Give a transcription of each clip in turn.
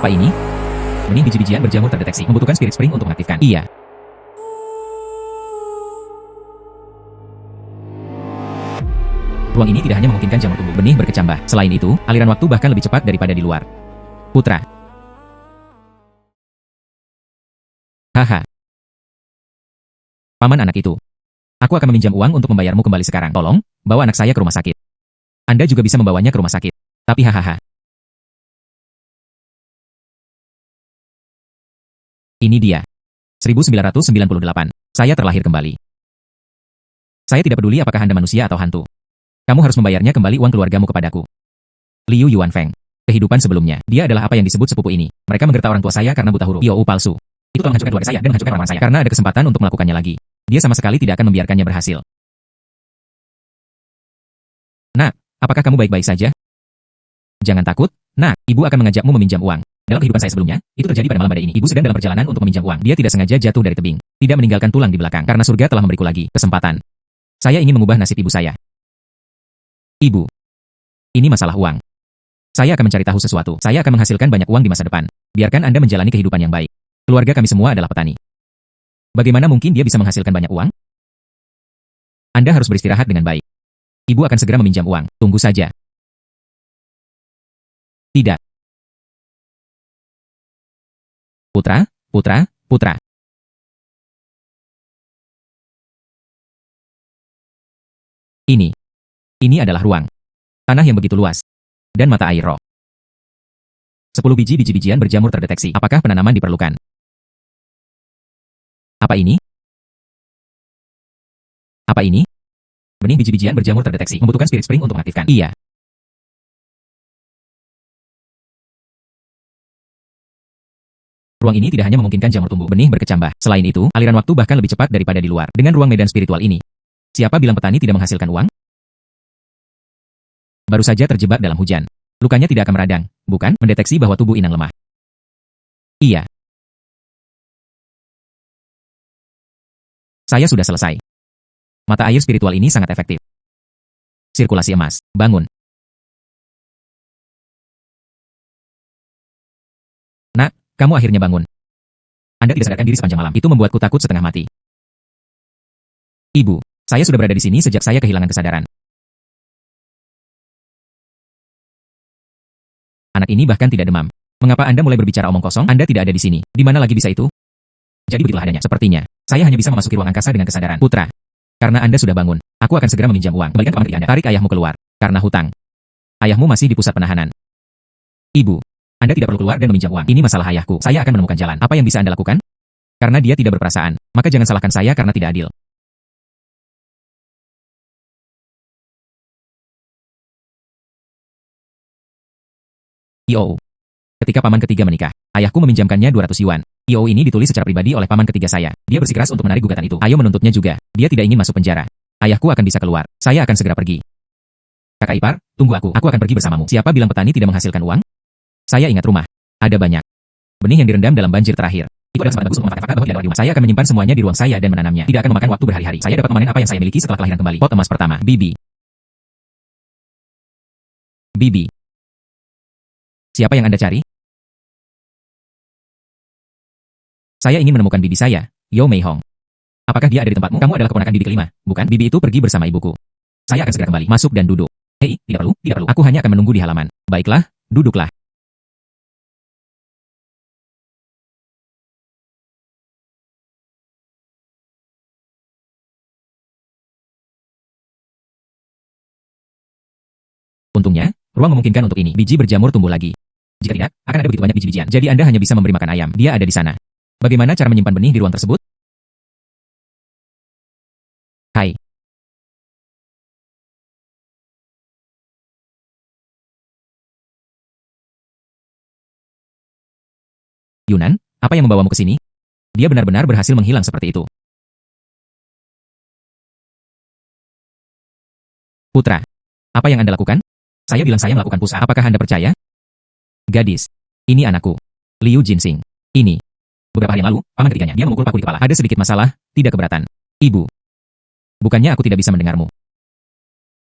Apa ini? Benih biji-bijian berjamur terdeteksi. Membutuhkan spirit spring untuk mengaktifkan. Iya. Ruang ini tidak hanya memungkinkan jamur tumbuh benih berkecambah. Selain itu, aliran waktu bahkan lebih cepat daripada di luar. Putra. Haha. Paman anak itu. Aku akan meminjam uang untuk membayarmu kembali sekarang. Tolong, bawa anak saya ke rumah sakit. Anda juga bisa membawanya ke rumah sakit. Tapi hahaha. Ini dia. 1998. Saya terlahir kembali. Saya tidak peduli apakah Anda manusia atau hantu. Kamu harus membayarnya kembali uang keluargamu kepadaku. Liu Yuanfeng. Kehidupan sebelumnya. Dia adalah apa yang disebut sepupu ini. Mereka menggerta orang tua saya karena buta huruf. You palsu. Itu telah menghancurkan keluarga saya dan menghancurkan orang saya. Karena ada kesempatan untuk melakukannya lagi. Dia sama sekali tidak akan membiarkannya berhasil. Nah, apakah kamu baik-baik saja? Jangan takut. Nah, ibu akan mengajakmu meminjam uang. Dalam kehidupan saya sebelumnya, itu terjadi pada malam badai ini. Ibu sedang dalam perjalanan untuk meminjam uang. Dia tidak sengaja jatuh dari tebing. Tidak meninggalkan tulang di belakang. Karena surga telah memberiku lagi kesempatan. Saya ingin mengubah nasib ibu saya. Ibu. Ini masalah uang. Saya akan mencari tahu sesuatu. Saya akan menghasilkan banyak uang di masa depan. Biarkan Anda menjalani kehidupan yang baik. Keluarga kami semua adalah petani. Bagaimana mungkin dia bisa menghasilkan banyak uang? Anda harus beristirahat dengan baik. Ibu akan segera meminjam uang. Tunggu saja. Tidak. Putra, putra, putra. Ini adalah ruang. Tanah yang begitu luas. Dan mata air roh. 10 biji biji-bijian berjamur terdeteksi. Apakah penanaman diperlukan? Apa ini? Apa ini? Benih biji-bijian berjamur terdeteksi. Membutuhkan spirit spring untuk mengaktifkan. Iya. Ruang ini tidak hanya memungkinkan jamur tumbuh benih berkecambah. Selain itu, aliran waktu bahkan lebih cepat daripada di luar. Dengan ruang medan spiritual ini. Siapa bilang petani tidak menghasilkan uang? Baru saja terjebak dalam hujan. Lukanya tidak akan meradang, bukan? Mendeteksi bahwa tubuh inang lemah. Iya. Saya sudah selesai. Mata air spiritual ini sangat efektif. Sirkulasi emas. Bangun. Nak, kamu akhirnya bangun. Anda tidak sadarkan diri sepanjang malam. Itu membuatku takut setengah mati. Ibu, saya sudah berada di sini sejak saya kehilangan kesadaran. Anak ini bahkan tidak demam. Mengapa Anda mulai berbicara omong kosong? Anda tidak ada di sini. Di mana lagi bisa itu? Jadi begitulah adanya. Sepertinya, saya hanya bisa memasuki ruang angkasa dengan kesadaran. Putra, karena Anda sudah bangun, aku akan segera meminjam uang. Kembalikan paman ketiga Anda. Tarik ayahmu keluar. Karena hutang. Ayahmu masih di pusat penahanan. Ibu, Anda tidak perlu keluar dan meminjam uang. Ini masalah ayahku. Saya akan menemukan jalan. Apa yang bisa Anda lakukan? Karena dia tidak berperasaan, maka jangan salahkan saya karena tidak adil. Yo. Ketika paman ketiga menikah, ayahku meminjamkannya 200 yuan. Yo ini ditulis secara pribadi oleh paman ketiga saya. Dia bersikeras untuk menarik gugatan itu. Ayo menuntutnya juga. Dia tidak ingin masuk penjara. Ayahku akan bisa keluar. Saya akan segera pergi. Kakak ipar, tunggu aku. Aku akan pergi bersamamu. Siapa bilang petani tidak menghasilkan uang? Saya ingat rumah. Ada banyak benih yang direndam dalam banjir terakhir. Itu adalah kesempatan bagus untuk memanfaatkan fakta bahwa tidak ada di rumah. Saya akan menyimpan semuanya di ruang saya dan menanamnya. Tidak akan memakan waktu berhari-hari. Saya dapat memanen apa yang saya miliki setelah kelahiran kembali. Pot emas pertama. Bibi. Bibi. Siapa yang Anda cari? Saya ingin menemukan bibi saya, Yo Mei Hong. Apakah dia ada di tempatmu? Kamu adalah keponakan bibi kelima, bukan? Bibi itu pergi bersama ibuku. Saya akan segera kembali. Masuk dan duduk. Hei, tidak perlu, tidak perlu. Aku hanya akan menunggu di halaman. Baiklah, duduklah. Untungnya, ruang memungkinkan untuk ini. Biji berjamur tumbuh lagi. Jika tidak, akan ada begitu banyak biji-bijian. Jadi Anda hanya bisa memberi makan ayam. Dia ada di sana. Bagaimana cara menyimpan benih di ruang tersebut? Hai. Yunan, apa yang membawamu ke sini? Dia benar-benar berhasil menghilang seperti itu. Putra, apa yang Anda lakukan? Saya bilang saya melakukan pusat. Apakah Anda percaya? Gadis, ini anakku. Liu Jinsing. Ini. Beberapa hari yang lalu, paman ketiganya, dia memukul paku di kepala. Ada sedikit masalah, tidak keberatan. Ibu. Bukannya aku tidak bisa mendengarmu.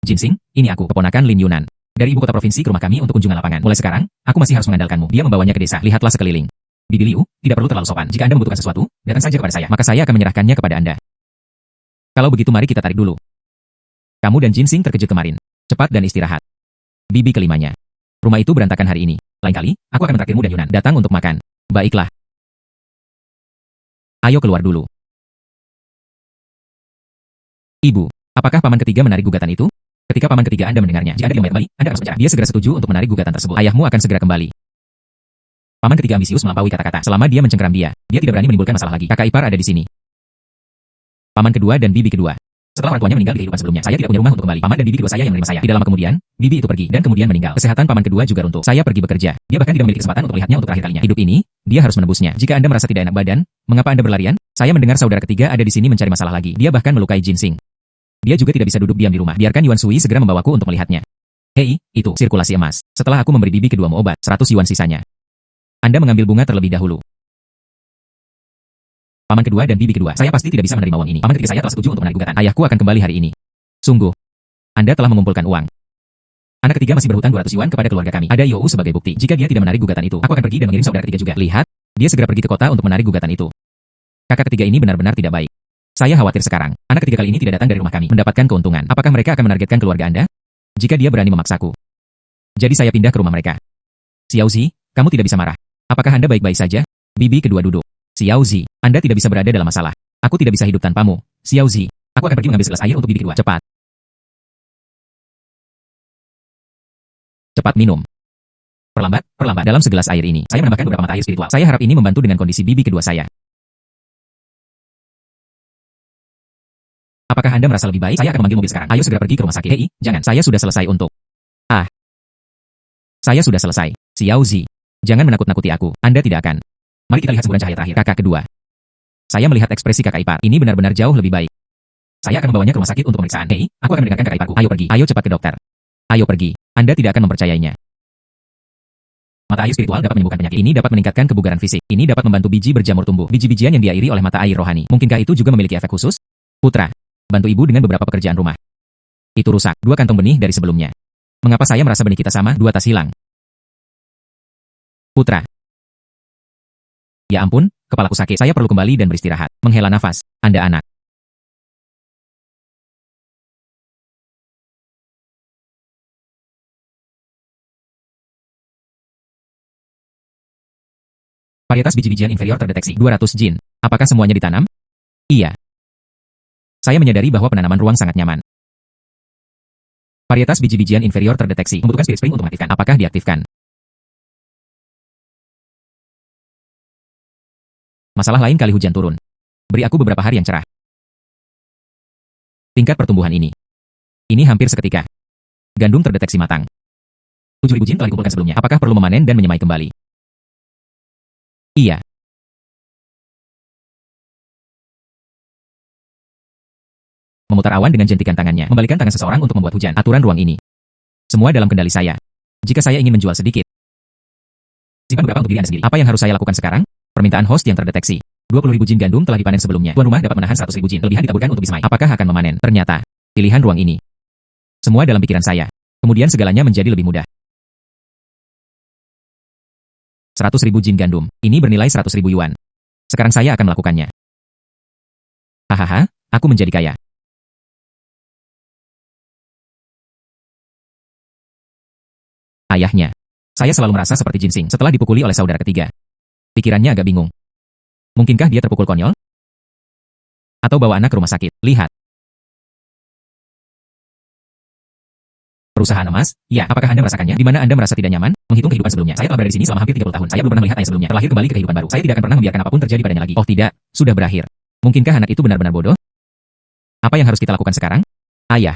Jinsing, ini aku, keponakan Lin Yunan. Dari ibu kota provinsi ke rumah kami untuk kunjungan lapangan. Mulai sekarang, aku masih harus mengandalkanmu. Dia membawanya ke desa. Lihatlah sekeliling. Bibi Liu, tidak perlu terlalu sopan. Jika Anda membutuhkan sesuatu, datang saja kepada saya. Maka saya akan menyerahkannya kepada Anda. Kalau begitu mari kita tarik dulu. Kamu dan Jinsing terkejut kemarin. Cepat dan istirahat. Bibi kelimanya. Rumah itu berantakan hari ini. Lain kali, aku akan mentraktirmu dan Yunan datang untuk makan. Baiklah. Ayo keluar dulu. Ibu, apakah paman ketiga menarik gugatan itu? Ketika paman ketiga Anda mendengarnya, jika Anda tidak kembali, Anda akan berbicara. Dia segera setuju untuk menarik gugatan tersebut. Ayahmu akan segera kembali. Paman ketiga ambisius melampaui kata-kata. Selama dia mencengkeram dia tidak berani menimbulkan masalah lagi. Kakak ipar ada di sini. Paman kedua dan bibi kedua. Setelah orang tuanya meninggal di kehidupan sebelumnya, saya tidak punya rumah untuk kembali. Paman dan bibi kedua saya yang menerima saya. Tidak lama kemudian, bibi itu pergi dan kemudian meninggal. Kesehatan paman kedua juga runtuh. Saya pergi bekerja. Dia bahkan tidak memiliki kesempatan untuk melihatnya untuk terakhir kalinya. Hidup ini, dia harus menebusnya. Jika Anda merasa tidak enak badan, mengapa Anda berlarian? Saya mendengar saudara ketiga ada di sini mencari masalah lagi. Dia bahkan melukai Jinsing. Dia juga tidak bisa duduk diam di rumah. Biarkan Yuan Sui segera membawaku untuk melihatnya. Hei, itu sirkulasi emas. Setelah aku memberi bibi keduamu obat, 100 yuan sisanya. Anda mengambil bunga terlebih dahulu. Paman kedua dan bibi kedua, saya pasti tidak bisa menerima uang ini. Paman ketiga saya telah setuju untuk menarik gugatan. Ayahku akan kembali hari ini. Sungguh. Anda telah mengumpulkan uang. Anak ketiga masih berhutang 200 yuan kepada keluarga kami. Ada You sebagai bukti. Jika dia tidak menarik gugatan itu, aku akan pergi dan mengirim saudara ketiga juga. Lihat, dia segera pergi ke kota untuk menarik gugatan itu. Kakak ketiga ini benar-benar tidak baik. Saya khawatir sekarang. Anak ketiga kali ini tidak datang dari rumah kami, mendapatkan keuntungan. Apakah mereka akan menargetkan keluarga Anda? Jika dia berani memaksaku. Jadi saya pindah ke rumah mereka. Xiaozi, kamu tidak bisa marah. Apakah Anda baik-baik saja? Bibi kedua duduk. Xiaozi, Anda tidak bisa berada dalam masalah. Aku tidak bisa hidup tanpamu. Xiaozi, aku akan pergi mengambil segelas air untuk bibi kedua. Cepat. Cepat minum. Perlambat, perlambat. Dalam segelas air ini, saya menambahkan beberapa mata air spiritual. Saya harap ini membantu dengan kondisi bibi kedua saya. Apakah Anda merasa lebih baik? Saya akan memanggil mobil sekarang. Ayo segera pergi ke rumah sakit. Hei, jangan. Saya sudah selesai untuk... Saya sudah selesai. Xiaozi, jangan menakut-nakuti aku. Anda tidak akan. Mari kita lihat semburan cahaya terakhir. Kakak kedua. Saya melihat ekspresi kakak ipar. Ini benar-benar jauh lebih baik. Saya akan membawanya ke rumah sakit untuk pemeriksaan. Hei, aku akan mendengarkan kakak iparku. Ayo pergi. Ayo cepat ke dokter. Ayo pergi. Anda tidak akan mempercayainya. Mata air spiritual dapat menyembuhkan penyakit. Ini dapat meningkatkan kebugaran fisik. Ini dapat membantu biji berjamur tumbuh. Biji-bijian yang diairi oleh mata air rohani. Mungkinkah itu juga memiliki efek khusus? Putra, bantu ibu dengan beberapa pekerjaan rumah. Itu rusak. 2 kantong benih dari sebelumnya. Mengapa saya merasa benih kita sama? 2 tas hilang. Putra. Ya ampun, kepalaku sakit. Saya perlu kembali dan beristirahat. Menghela nafas. Anda anak. Varietas biji-bijian inferior terdeteksi. 200 jin. Apakah semuanya ditanam? Iya. Saya menyadari bahwa penanaman ruang sangat nyaman. Varietas biji-bijian inferior terdeteksi. Membutuhkan spirit spring untuk mengaktifkan. Apakah diaktifkan? Masalah lain kali hujan turun. Beri aku beberapa hari yang cerah. Tingkat pertumbuhan ini. Ini hampir seketika. Gandum terdeteksi matang. 7.000 jin telah dikumpulkan sebelumnya. Apakah perlu memanen dan menyemai kembali? Iya. Memutar awan dengan jentikan tangannya. Membalikan tangan seseorang untuk membuat hujan. Aturan ruang ini. Semua dalam kendali saya. Jika saya ingin menjual sedikit. Simpan beberapa untuk diri Anda sendiri. Apa yang harus saya lakukan sekarang? Permintaan host yang terdeteksi. 20.000 jin gandum telah dipanen sebelumnya. Tuan rumah dapat menahan 100.000 jin. Kelebihan ditaburkan untuk disemai. Apakah akan memanen? Ternyata. Pilihan ruang ini. Semua dalam pikiran saya. Kemudian segalanya menjadi lebih mudah. 100.000 jin gandum. Ini bernilai 100.000 yuan. Sekarang saya akan melakukannya. Hahaha, aku menjadi kaya. Ayahnya. Saya selalu merasa seperti Jinsing setelah dipukuli oleh saudara ketiga. Pikirannya agak bingung. Mungkinkah dia terpukul konyol? Atau bawa anak ke rumah sakit? Lihat. Perusahaan emas? Ya, apakah Anda merasakannya? Di mana Anda merasa tidak nyaman? Menghitung kehidupan sebelumnya. Saya telah berada di sini selama hampir 30 tahun. Saya belum pernah melihat ayah sebelumnya. Terlahir kembali ke kehidupan baru. Saya tidak akan pernah membiarkan apapun terjadi padanya lagi. Oh tidak, sudah berakhir. Mungkinkah anak itu benar-benar bodoh? Apa yang harus kita lakukan sekarang? Ayah.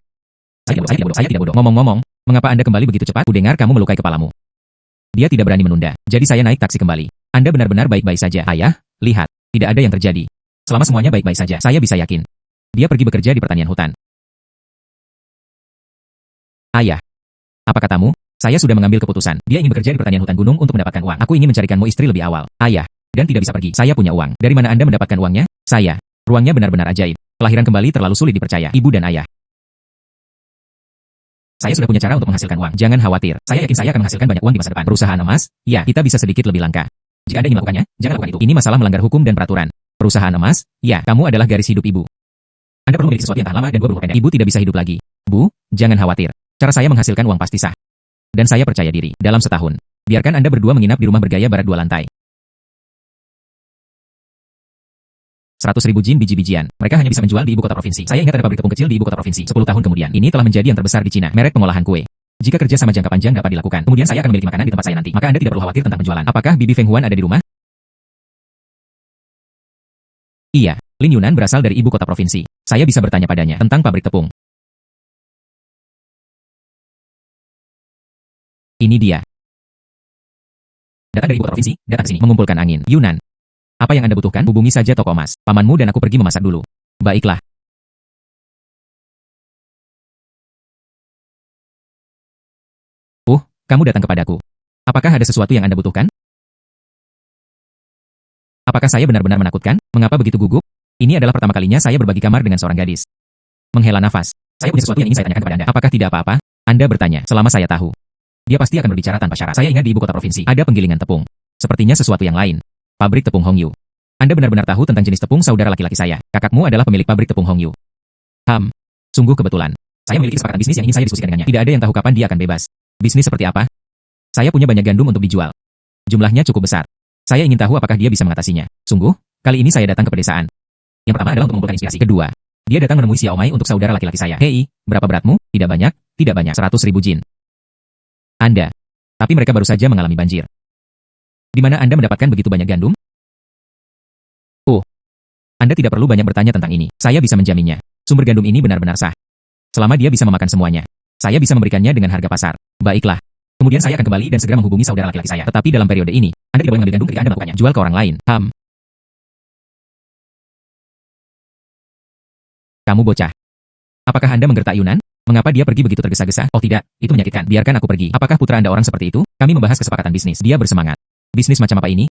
Saya tidak bodoh. Ngomong-ngomong, mengapa Anda kembali begitu cepat? Kudengar kamu melukai kepalamu. Dia tidak berani menunda. Jadi saya naik taksi kembali. Anda benar-benar baik-baik saja. Ayah, lihat. Tidak ada yang terjadi. Selama semuanya baik-baik saja, saya bisa yakin. Dia pergi bekerja di pertanian hutan. Ayah. Apa katamu? Saya sudah mengambil keputusan. Dia ingin bekerja di pertanian hutan gunung untuk mendapatkan uang. Aku ingin mencarikanmu istri lebih awal. Ayah. Dan tidak bisa pergi. Saya punya uang. Dari mana Anda mendapatkan uangnya? Saya. Ruangnya benar-benar ajaib. Kelahiran kembali terlalu sulit dipercaya. Ibu dan ayah. Saya sudah punya cara untuk menghasilkan uang. Jangan khawatir. Saya yakin saya akan menghasilkan banyak uang di masa depan. Perusahaan emas? Ya, kita bisa sedikit lebih langka. Jika Anda ingin melakukannya, jangan lakukan itu. Ini masalah melanggar hukum dan peraturan. Perusahaan emas? Ya, kamu adalah garis hidup ibu. Anda perlu memiliki sesuatu yang tahan lama dan berumur pendek. Ibu tidak bisa hidup lagi. Bu, jangan khawatir. Cara saya menghasilkan uang pasti sah. Dan saya percaya diri. Dalam setahun, biarkan Anda berdua menginap di rumah bergaya barat 2 lantai. 100.000 jin biji-bijian. Mereka hanya bisa menjual di ibu kota provinsi. Saya ingat ada pabrik tepung kecil di ibu kota provinsi. 10 tahun kemudian, ini telah menjadi yang terbesar di Cina. Merek pengolahan kue. Jika kerja sama jangka panjang dapat dilakukan, kemudian saya akan memiliki makanan di tempat saya nanti. Maka Anda tidak perlu khawatir tentang penjualan. Apakah Bibi Feng Huan ada di rumah? Iya, Lin Yunan berasal dari ibu kota provinsi. Saya bisa bertanya padanya tentang pabrik tepung. Ini dia. Datang dari ibu kota provinsi, datang ke sini, mengumpulkan angin. Yunan. Apa yang Anda butuhkan? Hubungi saja toko emas. Pamanmu dan aku pergi memasak dulu. Baiklah. Kamu datang kepadaku. Apakah ada sesuatu yang Anda butuhkan? Apakah saya benar-benar menakutkan? Mengapa begitu gugup? Ini adalah pertama kalinya saya berbagi kamar dengan seorang gadis. Menghela nafas. Saya punya sesuatu yang ingin saya tanyakan kepada Anda. Apakah tidak apa-apa? Anda bertanya, selama saya tahu. Dia pasti akan berbicara tanpa syarat. Saya ingat di ibu kota provinsi, ada penggilingan tepung. Sepertinya sesuatu yang lain. Pabrik tepung Hongyu. Anda benar-benar tahu tentang jenis tepung saudara laki-laki saya. Kakakmu adalah pemilik pabrik tepung Hongyu. Sungguh kebetulan. Saya memiliki kesepakatan bisnis yang ingin saya diskusikan dengannya. Tidak ada yang tahu kapan dia akan bebas. Bisnis seperti apa? Saya punya banyak gandum untuk dijual. Jumlahnya cukup besar. Saya ingin tahu apakah dia bisa mengatasinya. Sungguh, kali ini saya datang ke pedesaan. Yang pertama adalah untuk mengumpulkan inspirasi. Kedua, dia datang menemui Xiao Mai untuk saudara laki-laki saya. Hei, berapa beratmu? Tidak banyak, tidak banyak. 100.000 jin. Anda. Tapi mereka baru saja mengalami banjir. Di mana Anda mendapatkan begitu banyak gandum? Anda tidak perlu banyak bertanya tentang ini. Saya bisa menjaminnya. Sumber gandum ini benar-benar sah. Selama dia bisa memakan semuanya, saya bisa memberikannya dengan harga pasar. Baiklah. Kemudian saya akan kembali dan segera menghubungi saudara laki-laki saya. Tetapi dalam periode ini, Anda tidak boleh mengambil gandum ketika Anda melakukannya. Jual ke orang lain. Kamu bocah. Apakah Anda menggertak Yunan? Mengapa dia pergi begitu tergesa-gesa? Oh tidak, itu menyakitkan. Biarkan aku pergi. Apakah putra Anda orang seperti itu? Kami membahas kesepakatan bisnis. Dia bersemangat. Bisnis macam apa ini?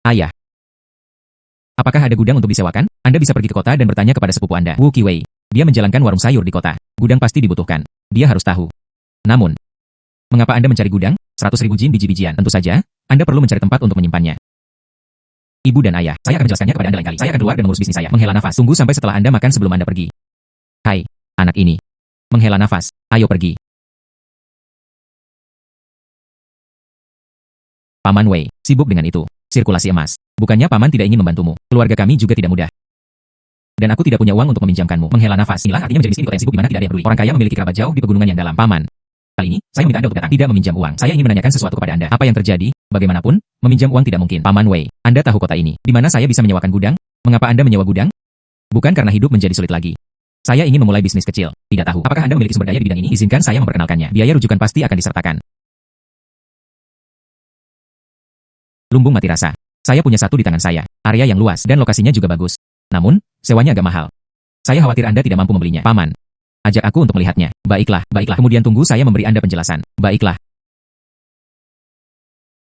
Ayah. Apakah ada gudang untuk disewakan? Anda bisa pergi ke kota dan bertanya kepada sepupu Anda, Wu Qiwei. Dia menjalankan warung sayur di kota. Gudang pasti dibutuhkan. Dia harus tahu. Namun, mengapa Anda mencari gudang? 100.000 jin biji-bijian. Tentu saja, Anda perlu mencari tempat untuk menyimpannya. Ibu dan ayah, saya akan menjelaskannya kepada Anda lain kali. Saya akan keluar dan mengurus bisnis saya. Menghela nafas. Tunggu sampai setelah Anda makan sebelum Anda pergi. Hai, anak ini. Menghela nafas. Ayo pergi. Paman Wei, sibuk dengan itu. Sirkulasi emas. Bukannya paman tidak ingin membantumu. Keluarga kami juga tidak mudah. Dan aku tidak punya uang untuk meminjamkanmu. Menghela nafas. Inilah artinya menjadi miskin di kota yang sibuk di mana tidak ada yang peduli. Orang kaya memiliki kerabat jauh di pegunungan yang dalam. Paman. Kali ini, saya meminta Anda untuk datang. Tidak meminjam uang. Saya ingin menanyakan sesuatu kepada Anda. Apa yang terjadi? Bagaimanapun, meminjam uang tidak mungkin. Paman Wei, Anda tahu kota ini. Di mana saya bisa menyewakan gudang? Mengapa Anda menyewa gudang? Bukan karena hidup menjadi sulit lagi. Saya ingin memulai bisnis kecil. Tidak tahu. Apakah Anda memiliki sumber daya di bidang ini? Izinkan saya memperkenalkannya. Biaya rujukan pasti akan disertakan. Lumbung mati rasa. Saya punya satu di tangan saya. Area yang luas dan lokasinya juga bagus. Namun, sewanya agak mahal. Saya khawatir Anda tidak mampu membelinya. Paman. Ajak aku untuk melihatnya. Baiklah, baiklah. Kemudian tunggu saya memberi Anda penjelasan. Baiklah.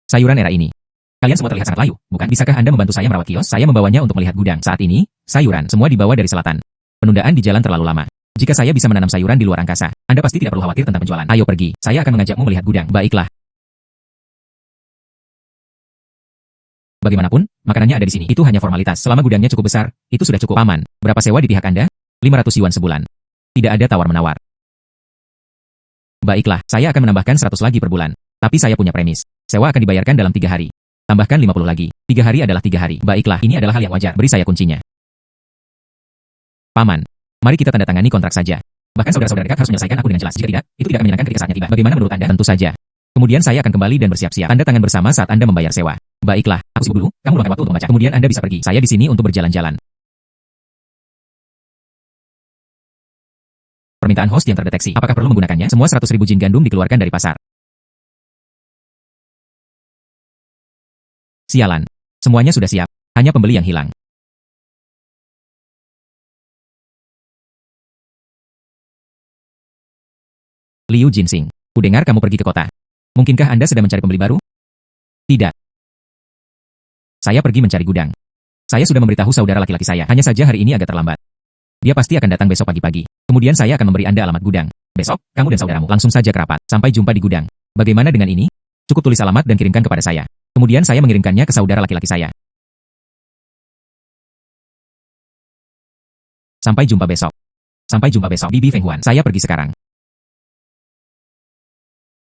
Sayuran era ini. Kalian semua terlihat sangat layu, bukan? Bisakah Anda membantu saya merawat kios? Saya membawanya untuk melihat gudang. Saat ini, sayuran semua dibawa dari selatan. Penundaan di jalan terlalu lama. Jika saya bisa menanam sayuran di luar angkasa, Anda pasti tidak perlu khawatir tentang penjualan. Ayo pergi. Saya akan mengajakmu melihat gudang. Baiklah. Bagaimanapun, makanannya ada di sini. Itu hanya formalitas. Selama gudangnya cukup besar, itu sudah cukup. Paman. Berapa sewa di pihak Anda? 500 yuan sebulan. Tidak ada tawar-menawar. Baiklah, saya akan menambahkan 100 lagi per bulan. Tapi saya punya premis. Sewa akan dibayarkan dalam 3 hari. Tambahkan 50 lagi. 3 hari adalah 3 hari. Baiklah, ini adalah hal yang wajar. Beri saya kuncinya. Paman. Mari kita tanda tangani kontrak saja. Bahkan saudara-saudara dekat harus menyelesaikan aku dengan jelas. Jika tidak, itu tidak akan menyenangkan ketika saatnya tiba. Bagaimana menurut Anda? Tentu saja. Kemudian saya akan kembali dan bersiap-siap. Tanda tangan bersama saat Anda membayar sewa. Baiklah, aku sibuk dulu. Kamu luangkan waktu untuk membaca. Kemudian Anda bisa pergi. Saya di sini untuk berjalan-jalan. Permintaan host yang terdeteksi. Apakah perlu menggunakannya? Semua 100.000 jin gandum dikeluarkan dari pasar. Sialan. Semuanya sudah siap. Hanya pembeli yang hilang. Liu Jinsing. Kudengar kamu pergi ke kota. Mungkinkah Anda sedang mencari pembeli baru? Tidak. Saya pergi mencari gudang. Saya sudah memberitahu saudara laki-laki saya. Hanya saja hari ini agak terlambat. Dia pasti akan datang besok pagi-pagi. Kemudian saya akan memberi Anda alamat gudang. Besok, kamu dan saudaramu langsung saja ke rapat. Sampai jumpa di gudang. Bagaimana dengan ini? Cukup tulis alamat dan kirimkan kepada saya. Kemudian saya mengirimkannya ke saudara laki-laki saya. Sampai jumpa besok. Sampai jumpa besok, Bibi Feng Huan. Saya pergi sekarang.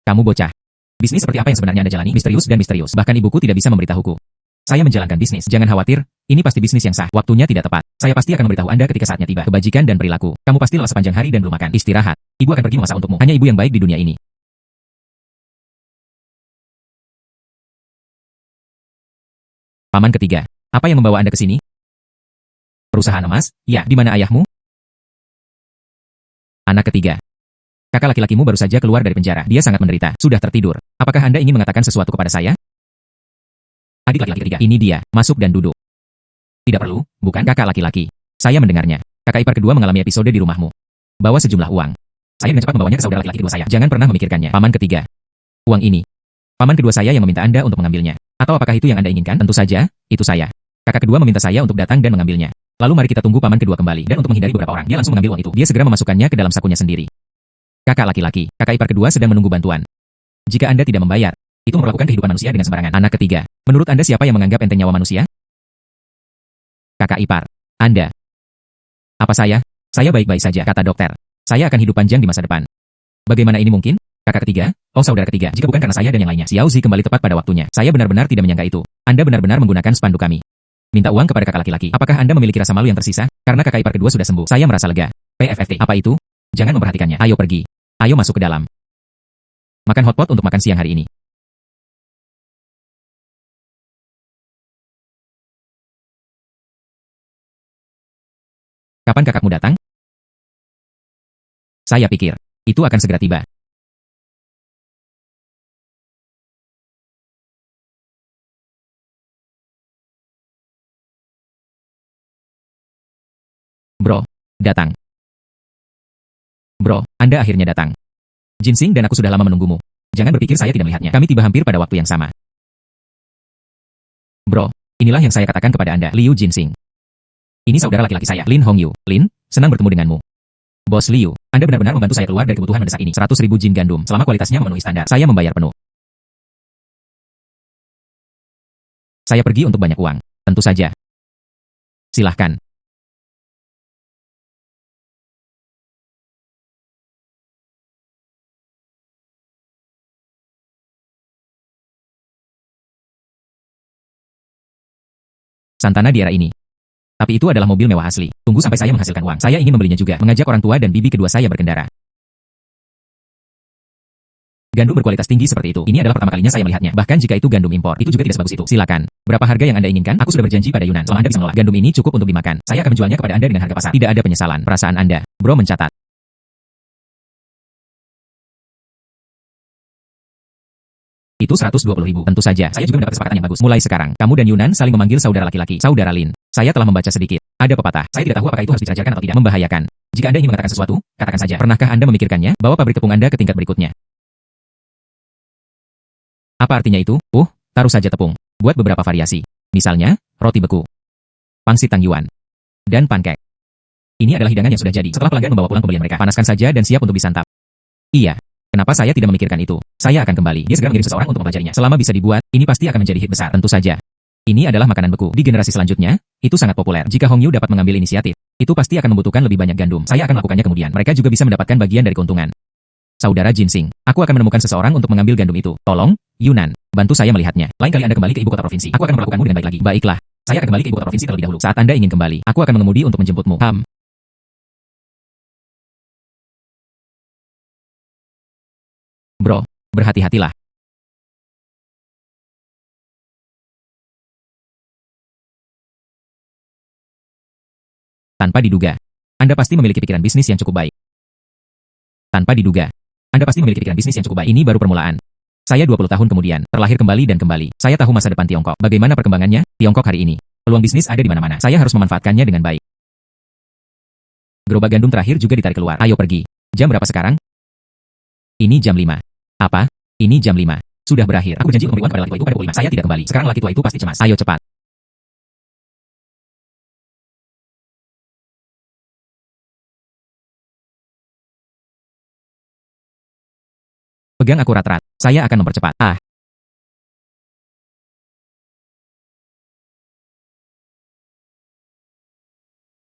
Kamu bocah. Bisnis seperti apa yang sebenarnya Anda jalani? Misterius dan misterius. Bahkan ibuku tidak bisa memberitahuku. Saya menjalankan bisnis. Jangan khawatir, ini pasti bisnis yang sah. Waktunya tidak tepat. Saya pasti akan memberitahu Anda ketika saatnya tiba. Kebajikan dan perilaku. Kamu pasti lelah sepanjang hari dan belum makan. Istirahat. Ibu akan pergi memasak untukmu. Hanya ibu yang baik di dunia ini. Paman ketiga. Apa yang membawa Anda ke sini? Perusahaan emas? Ya, di mana ayahmu? Anak ketiga. Kakak laki-lakimu baru saja keluar dari penjara. Dia sangat menderita. Sudah tertidur. Apakah Anda ingin mengatakan sesuatu kepada saya? Adik laki-laki ketiga. Ini dia. Masuk dan duduk. Tidak perlu, bukan kakak laki-laki. Saya mendengarnya. Kakak ipar kedua mengalami episode di rumahmu. Bawa sejumlah uang. Saya dengan cepat membawanya ke saudara laki-laki kedua saya. Jangan pernah memikirkannya. Paman ketiga. Uang ini. Paman kedua saya yang meminta Anda untuk mengambilnya. Atau apakah itu yang Anda inginkan? Tentu saja, itu saya. Kakak kedua meminta saya untuk datang dan mengambilnya. Lalu mari kita tunggu paman kedua kembali. Dan untuk menghindari beberapa orang, dia langsung mengambil uang itu. Dia segera memasukkannya ke dalam sakunya sendiri. Kakak laki-laki. Kakak ipar kedua sedang menunggu bantuan. Jika Anda tidak membayar, itu memperlakukan kehidupan manusia dengan sembarangan. Anak ketiga. Menurut Anda siapa yang menganggap enteng nyawa manusia? Kakak ipar. Anda. Apa saya? Saya baik-baik saja, kata dokter. Saya akan hidup panjang di masa depan. Bagaimana ini mungkin? Kakak ketiga, oh saudara ketiga, jika bukan karena saya dan yang lainnya. Xiao Zi kembali tepat pada waktunya. Saya benar-benar tidak menyangka itu. Anda benar-benar menggunakan spanduk kami. Minta uang kepada kakak laki-laki. Apakah Anda memiliki rasa malu yang tersisa? Karena kakak ipar kedua sudah sembuh. Saya merasa lega. PFFT. Apa itu? Jangan memperhatikannya. Ayo pergi. Ayo masuk ke dalam. Makan hotpot untuk makan siang hari ini. Kapan kakakmu datang? Saya pikir, itu akan segera tiba. Bro, datang. Bro, Anda akhirnya datang. Jinsing dan aku sudah lama menunggumu. Jangan berpikir saya tidak melihatnya. Kami tiba hampir pada waktu yang sama. Bro, inilah yang saya katakan kepada Anda, Liu Jinsing. Ini saudara laki-laki saya, Lin Hongyu. Lin, senang bertemu denganmu. Bos Liu, Anda benar-benar membantu saya keluar dari kebutuhan mendesak ini. 100.000 jin gandum, selama kualitasnya memenuhi standar. Saya membayar penuh. Saya pergi untuk banyak uang. Tentu saja. Silahkan. Santana di era ini. Tapi itu adalah mobil mewah asli. Tunggu sampai saya menghasilkan uang. Saya ingin membelinya juga. Mengajak orang tua dan bibi kedua saya berkendara. Gandum berkualitas tinggi seperti itu. Ini adalah pertama kalinya saya melihatnya. Bahkan jika itu gandum impor, itu juga tidak sebagus itu. Silakan. Berapa harga yang Anda inginkan? Aku sudah berjanji pada Yunan. Selama Anda bisa menolak, gandum ini cukup untuk dimakan. Saya akan menjualnya kepada Anda dengan harga pasar. Tidak ada penyesalan. Perasaan Anda. Bro mencatat. Itu 120.000. Tentu saja, saya juga mendapat kesepakatan yang bagus. Mulai sekarang, kamu dan Yunan saling memanggil saudara laki-laki. Saudara Lin. Saya telah membaca sedikit. Ada pepatah. Saya tidak tahu apakah itu harus dicarakan atau tidak. Membahayakan. Jika Anda ingin mengatakan sesuatu, katakan saja. Pernahkah Anda memikirkannya? Bawa pabrik tepung Anda ke tingkat berikutnya. Apa artinya itu? Taruh saja tepung. Buat beberapa variasi. Misalnya, roti beku, pangsit Tangyuan, dan pancake. Ini adalah hidangan yang sudah jadi. Setelah pelanggan membawa pulang pembelian mereka, panaskan saja dan siap untuk disantap. Iya. Kenapa saya tidak memikirkan itu? Saya akan kembali. Dia segera mengirim seseorang untuk mempelajarinya. Selama bisa dibuat, ini pasti akan menjadi hit besar. Tentu saja. Ini adalah makanan beku. Di generasi selanjutnya, itu sangat populer. Jika Hongyu dapat mengambil inisiatif, itu pasti akan membutuhkan lebih banyak gandum. Saya akan melakukannya kemudian. Mereka juga bisa mendapatkan bagian dari keuntungan. Saudara Jinsing, aku akan menemukan seseorang untuk mengambil gandum itu. Tolong, Yunan, bantu saya melihatnya. Lain kali Anda kembali ke ibu kota provinsi, aku akan memperlakukanmu dengan baik lagi. Baiklah, saya akan kembali ke ibu kota provinsi terlebih dahulu. Saat Anda ingin kembali, aku akan mengemudi untuk menjemputmu. Bro, berhati-hatilah. Tanpa diduga, Anda pasti memiliki pikiran bisnis yang cukup baik. Tanpa diduga, Anda pasti memiliki pikiran bisnis yang cukup baik. Ini baru permulaan. Saya 20 tahun kemudian, terlahir kembali dan kembali. Saya tahu masa depan Tiongkok. Bagaimana perkembangannya? Tiongkok hari ini. Peluang bisnis ada di mana-mana. Saya harus memanfaatkannya dengan baik. Gerobak gandum terakhir juga ditarik keluar. Ayo pergi. Jam berapa sekarang? Ini jam 5. Apa? Ini jam 5. Sudah berakhir. Aku berjanji untuk memberi uang kepada laki tua itu pada pukul 5. Saya tidak kembali. Sekarang laki tua itu pasti cemas. Ayo cepat. Pegang aku erat-erat. Saya akan mempercepat.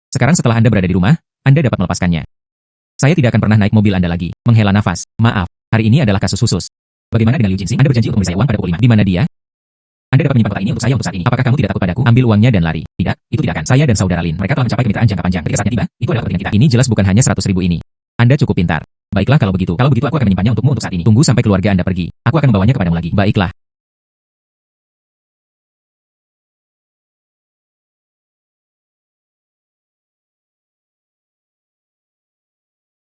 Sekarang setelah Anda berada di rumah, Anda dapat melepaskannya. Saya tidak akan pernah naik mobil Anda lagi. Menghela nafas. Maaf, hari ini adalah kasus khusus. Bagaimana dengan Liu Jinxing? Anda berjanji untuk memberi saya uang pada pukul 5. Di mana dia? Anda dapat menyimpan kota ini untuk saya untuk saat ini. Apakah kamu tidak takut padaku? Ambil uangnya dan lari. Tidak, itu tidak akan. Saya dan saudara Lin, mereka telah mencapai kemitraan jangka panjang. Ketika saatnya tiba, itu adalah kepentingan kita. Ini jelas bukan hanya 100.000 ini. Anda cukup pintar. Baiklah kalau begitu. Kalau begitu aku akan menyimpannya untukmu untuk saat ini. Tunggu sampai keluarga Anda pergi. Aku akan membawanya kepadamu lagi. Baiklah.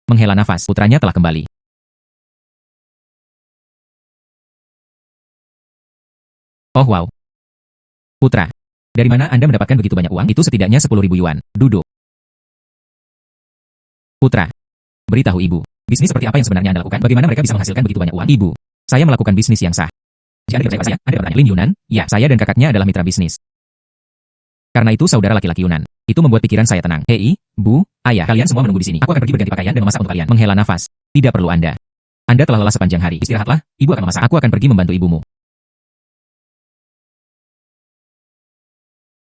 Menghela nafas, putranya telah kembali. Oh wow. Putra, dari mana Anda mendapatkan begitu banyak uang? Itu setidaknya 10.000 yuan. Duduk. Putra, beritahu ibu. Bisnis seperti apa yang sebenarnya Anda lakukan? Bagaimana mereka bisa menghasilkan begitu banyak uang? Ibu, saya melakukan bisnis yang sah. Jika Anda percaya saya, Anda bertanya. Lin Yunan? Ya, saya dan kakaknya adalah mitra bisnis. Karena itu saudara laki-laki Yunan. Itu membuat pikiran saya tenang. Hei, Bu, Ayah, kalian semua menunggu di sini. Aku akan pergi berganti pakaian dan memasak untuk kalian. Menghela nafas. Tidak perlu Anda. Anda telah lelah sepanjang hari. Istirahatlah, ibu akan memasak. Aku akan pergi membantu ibumu.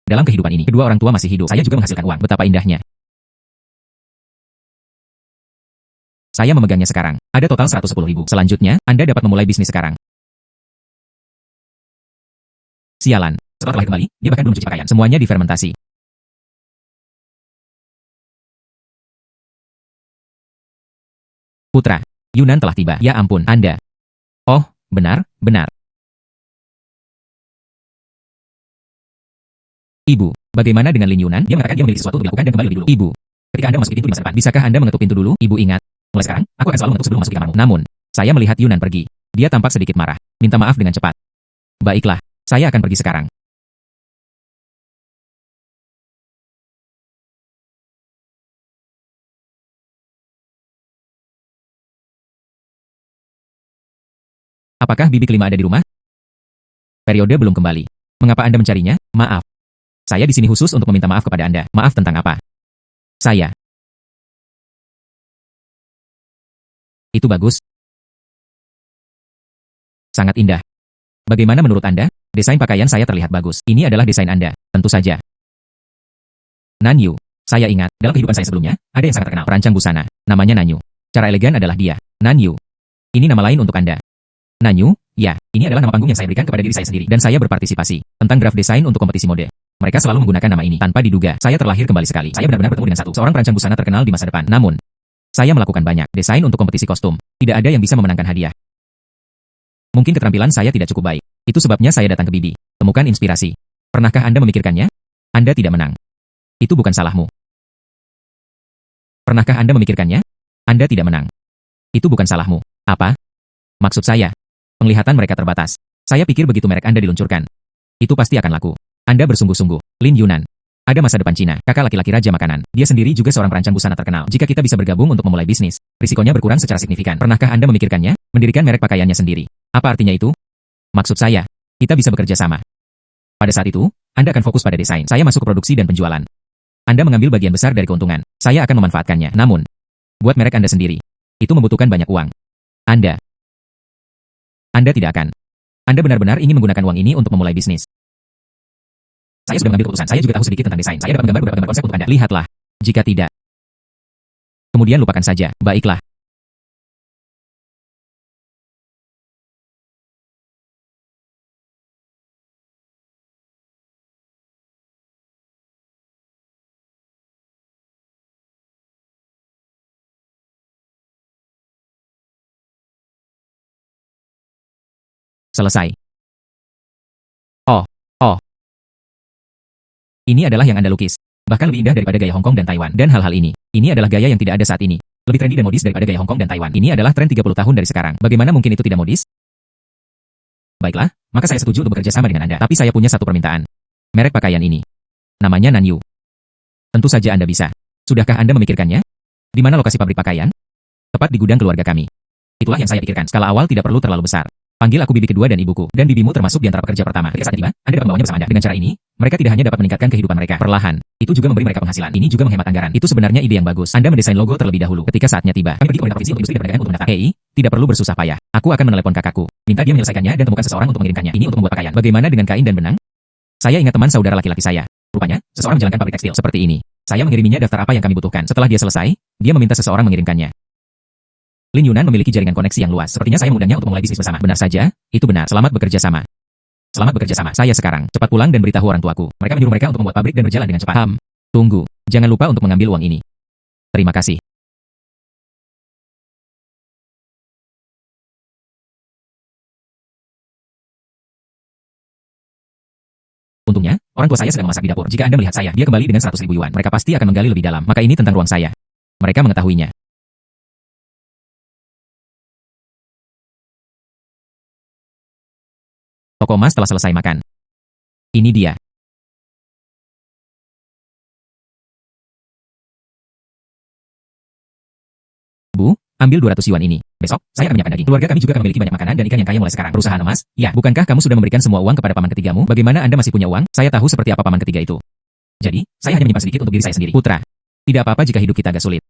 Dalam kehidupan ini, kedua orang tua masih hidup. Saya juga menghasilkan uang. Betapa indahnya. Saya memegangnya sekarang. Ada total 110.000. Selanjutnya, Anda dapat memulai bisnis sekarang. Sialan. Setelah terlahir kembali, dia bahkan belum mencuci pakaian. Semuanya difermentasi. Putra, Yunan telah tiba. Ya ampun, Anda. Oh, benar, benar. Ibu, bagaimana dengan Lin Yunan? Dia mengatakan dia memiliki sesuatu untuk dilakukan dan kembali lebih dulu. Ibu, ketika Anda memasuki pintu di masa depan, bisakah Anda mengetuk pintu dulu? Ibu ingat. Mulai sekarang, aku akan selalu mengetuk sebelum memasuki kamarmu. Namun, saya melihat Yunan pergi. Dia tampak sedikit marah. Minta maaf dengan cepat. Baiklah, saya akan pergi sekarang. Apakah bibi kelima ada di rumah? Periode belum kembali. Mengapa Anda mencarinya? Maaf. Saya di sini khusus untuk meminta maaf kepada Anda. Maaf tentang apa? Saya. Itu bagus. Sangat indah. Bagaimana menurut Anda? Desain pakaian saya terlihat bagus. Ini adalah desain Anda. Tentu saja. Nanyu. Saya ingat, dalam kehidupan saya sebelumnya, ada yang sangat terkenal. Perancang busana. Namanya Nanyu. Cara elegan adalah dia. Nanyu. Ini nama lain untuk Anda. Nanyu, ya, ini adalah nama panggung yang saya berikan kepada diri saya sendiri. Dan saya berpartisipasi tentang draft desain untuk kompetisi mode. Mereka selalu menggunakan nama ini. Tanpa diduga, saya terlahir kembali sekali. Saya benar-benar bertemu dengan seorang perancang busana terkenal di masa depan. Namun, saya melakukan banyak desain untuk kompetisi kostum. Tidak ada yang bisa memenangkan hadiah. Mungkin keterampilan saya tidak cukup baik. Itu sebabnya saya datang ke Bibi. Temukan inspirasi. Pernahkah Anda memikirkannya? Anda tidak menang. Itu bukan salahmu. Pernahkah Anda memikirkannya? Anda tidak menang. Itu bukan salahmu. Apa? Maksud saya, penglihatan mereka terbatas. Saya pikir begitu merek Anda diluncurkan, itu pasti akan laku. Anda bersungguh-sungguh. Lin Yunan. Ada masa depan Cina, kakak laki-laki raja makanan. Dia sendiri juga seorang perancang busana terkenal. Jika kita bisa bergabung untuk memulai bisnis, risikonya berkurang secara signifikan. Pernahkah Anda memikirkannya? Mendirikan merek pakaiannya sendiri. Apa artinya itu? Maksud saya, kita bisa bekerja sama. Pada saat itu, Anda akan fokus pada desain. Saya masuk ke produksi dan penjualan. Anda mengambil bagian besar dari keuntungan. Saya akan memanfaatkannya. Namun, buat merek Anda sendiri, itu membutuhkan banyak uang. Anda tidak akan. Anda benar-benar ingin menggunakan uang ini untuk memulai bisnis. Saya sudah mengambil keputusan. Saya juga tahu sedikit tentang desain. Saya dapat menggambar beberapa gambar konsep untuk Anda. Lihatlah. Jika tidak, kemudian lupakan saja. Baiklah. Selesai. Oh, oh. Ini adalah yang Anda lukis. Bahkan lebih indah daripada gaya Hong Kong dan Taiwan. Dan hal-hal ini adalah gaya yang tidak ada saat ini. Lebih trendy dan modis daripada gaya Hong Kong dan Taiwan. Ini adalah tren 30 tahun dari sekarang. Bagaimana mungkin itu tidak modis? Baiklah, maka saya setuju untuk bekerja sama dengan Anda. Tapi saya punya satu permintaan. Merek pakaian ini. Namanya Nanyu. Tentu saja Anda bisa. Sudahkah Anda memikirkannya? Di mana lokasi pabrik pakaian? Tepat di gudang keluarga kami. Itulah yang saya pikirkan. Skala awal tidak perlu terlalu besar. Panggil aku bibi kedua dan ibuku. Dan bibimu termasuk di antara pekerja pertama. Ketika saatnya tiba, Anda dapat membawanya bersama Anda. Dengan cara ini, mereka tidak hanya dapat meningkatkan kehidupan mereka perlahan. Itu juga memberi mereka penghasilan. Ini juga menghemat anggaran. Itu sebenarnya ide yang bagus. Anda mendesain logo terlebih dahulu. Ketika saatnya tiba, kami pergi ke pemerintah provinsi untuk industri dan perdagangan untuk mendatang. Hei, tidak perlu bersusah payah. Aku akan menelepon kakakku, minta dia menyelesaikannya dan temukan seseorang untuk mengirimkannya. Ini untuk membuat pakaian. Bagaimana dengan kain dan benang? Saya ingat teman saudara laki-laki saya. Rupanya, seseorang menjalankan pabrik tekstil seperti ini. Saya mengiriminya daftar apa yang kami butuhkan. Setelah dia selesai, dia meminta seseorang mengirimkannya. Lin Yunan memiliki jaringan koneksi yang luas. Sepertinya saya mengundangnya untuk memulai bisnis bersama. Benar saja, itu benar. Selamat bekerja sama. Selamat bekerja sama. Saya sekarang. Cepat pulang dan beritahu orang tuaku. Mereka menyuruh mereka untuk membuat pabrik dan berjalan dengan cepat. Tunggu. Jangan lupa untuk mengambil uang ini. Terima kasih. Untungnya, orang tua saya sedang memasak di dapur. Jika Anda melihat saya, dia kembali dengan 100.000 yuan. Mereka pasti akan menggali lebih dalam. Maka ini tentang ruang saya. Mereka mengetahuinya. Toko emas telah selesai makan. Ini dia. Bu, ambil 200 yuan ini. Besok, saya akan menyiapkan daging. Keluarga kami juga akan memiliki banyak makanan dan ikan yang kaya mulai sekarang. Perusahaan emas? Ya. Bukankah kamu sudah memberikan semua uang kepada paman ketigamu? Bagaimana Anda masih punya uang? Saya tahu seperti apa paman ketiga itu. Jadi, saya hanya menyimpan sedikit untuk diri saya sendiri. Putra, tidak apa-apa jika hidup kita agak sulit.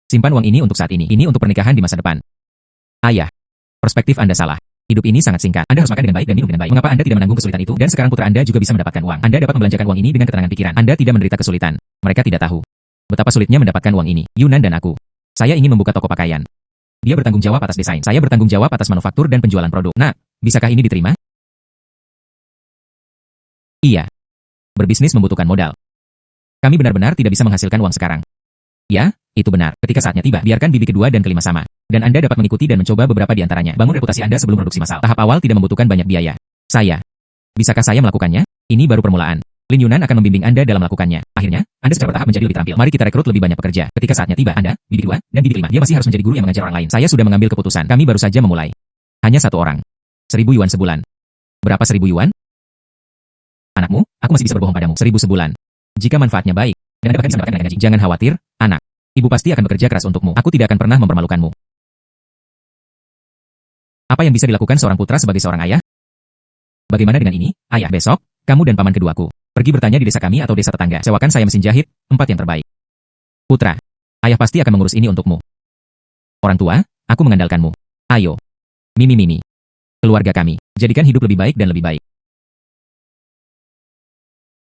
Simpan uang ini untuk saat ini. Ini untuk pernikahan di masa depan. Ayah, perspektif Anda salah. Hidup ini sangat singkat. Anda harus makan dengan baik dan minum dengan baik. Mengapa Anda tidak menanggung kesulitan itu? Dan sekarang putra Anda juga bisa mendapatkan uang. Anda dapat membelanjakan uang ini dengan ketenangan pikiran. Anda tidak menderita kesulitan. Mereka tidak tahu betapa sulitnya mendapatkan uang ini. Yunan dan aku. Saya ingin membuka toko pakaian. Dia bertanggung jawab atas desain. Saya bertanggung jawab atas manufaktur dan penjualan produk. Nah, bisakah ini diterima? Iya. Berbisnis membutuhkan modal. Kami benar-benar tidak bisa menghasilkan uang sekarang. Ya, itu benar. Ketika saatnya tiba, biarkan bibi kedua dan kelima sama. Dan Anda dapat mengikuti dan mencoba beberapa di antaranya. Bangun reputasi Anda sebelum produksi massal. Tahap awal tidak membutuhkan banyak biaya. Saya. Bisakah saya melakukannya? Ini baru permulaan. Lin Yunan akan membimbing Anda dalam melakukannya. Akhirnya, Anda secara bertahap menjadi lebih terampil. Mari kita rekrut lebih banyak pekerja. Ketika saatnya tiba, Anda, bibi kedua, dan bibi kelima. Dia masih harus menjadi guru yang mengajar orang lain. Saya sudah mengambil keputusan. Kami baru saja memulai. Hanya satu orang. 1.000 yuan sebulan. Berapa 1.000 yuan? Anakmu, aku masih bisa berbohong padamu. 1.000 sebulan. Jika manfaatnya baik, dan Anda bahkan bisa mendapatkan kenaikan gaji. Jangan khawatir, anak. Ibu pasti akan bekerja keras untukmu. Aku tidak akan pernah mempermalukanmu. Apa yang bisa dilakukan seorang putra sebagai seorang ayah? Bagaimana dengan ini, ayah? Besok, kamu dan paman keduaku pergi bertanya di desa kami atau desa tetangga. Sewakan saya mesin jahit, 4 yang terbaik. Putra, ayah pasti akan mengurus ini untukmu. Orang tua, aku mengandalkanmu. Ayo. Mimi. Keluarga kami, jadikan hidup lebih baik dan lebih baik.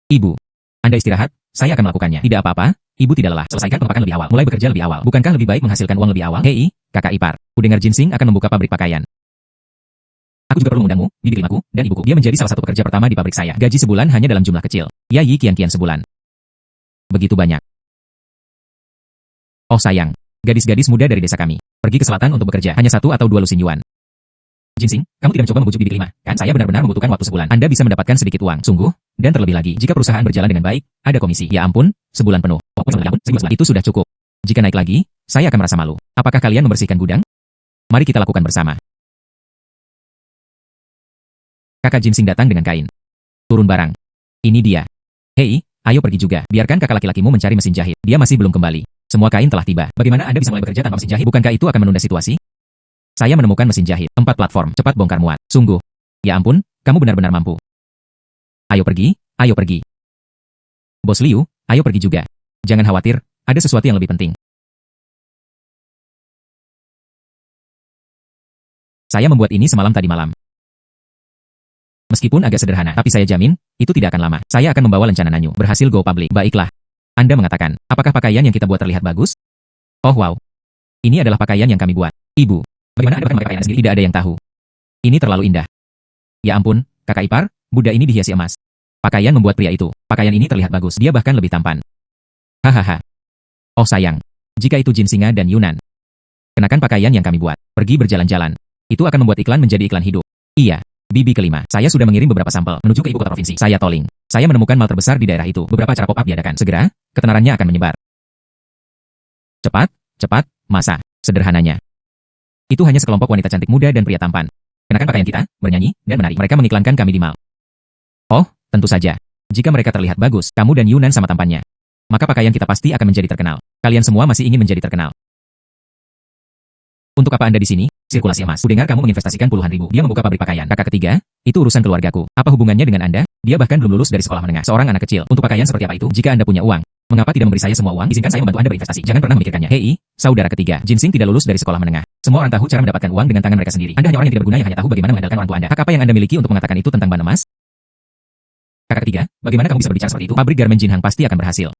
Ibu, Anda istirahat, saya akan melakukannya. Tidak apa-apa, ibu tidak lelah. Selesaikan pengepakan lebih awal. Mulai bekerja lebih awal. Bukankah lebih baik menghasilkan uang lebih awal? Hei, kakak ipar. Kudengar Jinsing akan membuka pabrik pakaian. Aku juga perlu mengundangmu, bibi kelimaku, dan ibuku. Dia menjadi salah satu pekerja pertama di pabrik saya. Gaji sebulan hanya dalam jumlah kecil. Ya Yi kian-kian sebulan. Begitu banyak. Oh sayang, gadis-gadis muda dari desa kami. Pergi ke selatan untuk bekerja. Hanya 1 atau 2 lusin yuan. Jinsing, kamu tidak mencoba membujuk bibi kelima, kan? Saya benar-benar membutuhkan waktu sebulan. Anda bisa mendapatkan sedikit uang. Sungguh, dan terlebih lagi, jika perusahaan berjalan dengan baik, ada komisi. Ya ampun, sebulan penuh. Oh, sebulan. Itu sudah cukup. Jika naik lagi, saya akan merasa malu. Apakah kalian membersihkan gudang? Mari kita lakukan bersama. Kakak Jinsing datang dengan kain. Turun barang. Ini dia. Hei, ayo pergi juga. Biarkan kakak laki-lakimu mencari mesin jahit. Dia masih belum kembali. Semua kain telah tiba. Bagaimana Anda bisa mulai bekerja tanpa mesin jahit? Bukankah itu akan menunda situasi? Saya menemukan mesin jahit. 4 platform. Cepat bongkar muat. Sungguh. Ya ampun, kamu benar-benar mampu. Ayo pergi, ayo pergi. Bos Liu, ayo pergi juga. Jangan khawatir, ada sesuatu yang lebih penting. Saya membuat ini semalam tadi malam. Meskipun agak sederhana, tapi saya jamin, itu tidak akan lama. Saya akan membawa lencana Nanyu. Berhasil go public. Baiklah. Anda mengatakan, apakah pakaian yang kita buat terlihat bagus? Oh wow. Ini adalah pakaian yang kami buat. Ibu, bagaimana Anda memakai pakaian sendiri? Tidak ada yang tahu. Ini terlalu indah. Ya ampun, kakak ipar, Buddha ini dihiasi emas. Pakaian membuat pria itu. Pakaian ini terlihat bagus. Dia bahkan lebih tampan. Hahaha. Oh sayang. Jika itu Jinsinga dan Yunan. Kenakan pakaian yang kami buat. Pergi berjalan-jalan. Itu akan membuat iklan menjadi iklan hidup. Iya. Bibi kelima, saya sudah mengirim beberapa sampel menuju ke ibu kota provinsi. Saya Toling. Saya menemukan mal terbesar di daerah itu. Beberapa acara pop-up diadakan. Segera, ketenarannya akan menyebar. Cepat, masa. Sederhananya. Itu hanya sekelompok wanita cantik muda dan pria tampan. Kenakan pakaian kita, bernyanyi, dan menari. Mereka mengiklankan kami di mal. Oh, tentu saja. Jika mereka terlihat bagus, kamu dan Yunan sama tampannya, maka pakaian kita pasti akan menjadi terkenal. Kalian semua masih ingin menjadi terkenal. Untuk apa Anda di sini? Sirkulasi emas. Kudengar kamu menginvestasikan puluhan ribu. Dia membuka pabrik pakaian. Kakak ketiga, itu urusan keluargaku. Apa hubungannya dengan Anda? Dia bahkan belum lulus dari sekolah menengah. Seorang anak kecil. Untuk pakaian seperti apa itu? Jika Anda punya uang, Mengapa tidak memberi saya semua uang? Izinkan saya membantu Anda berinvestasi. Jangan pernah memikirkannya. Hei, saudara ketiga. Jinsing tidak lulus dari sekolah menengah. Semua orang tahu cara mendapatkan uang dengan tangan mereka sendiri. Anda hanya orang yang tidak berguna yang hanya tahu bagaimana mengandalkan orang tua Anda. Hak apa yang Anda miliki untuk mengatakan itu tentang ban emas? Kakak ketiga, bagaimana kamu bisa berbicara seperti itu? Pabrik garmen Jinhang pasti akan berhasil.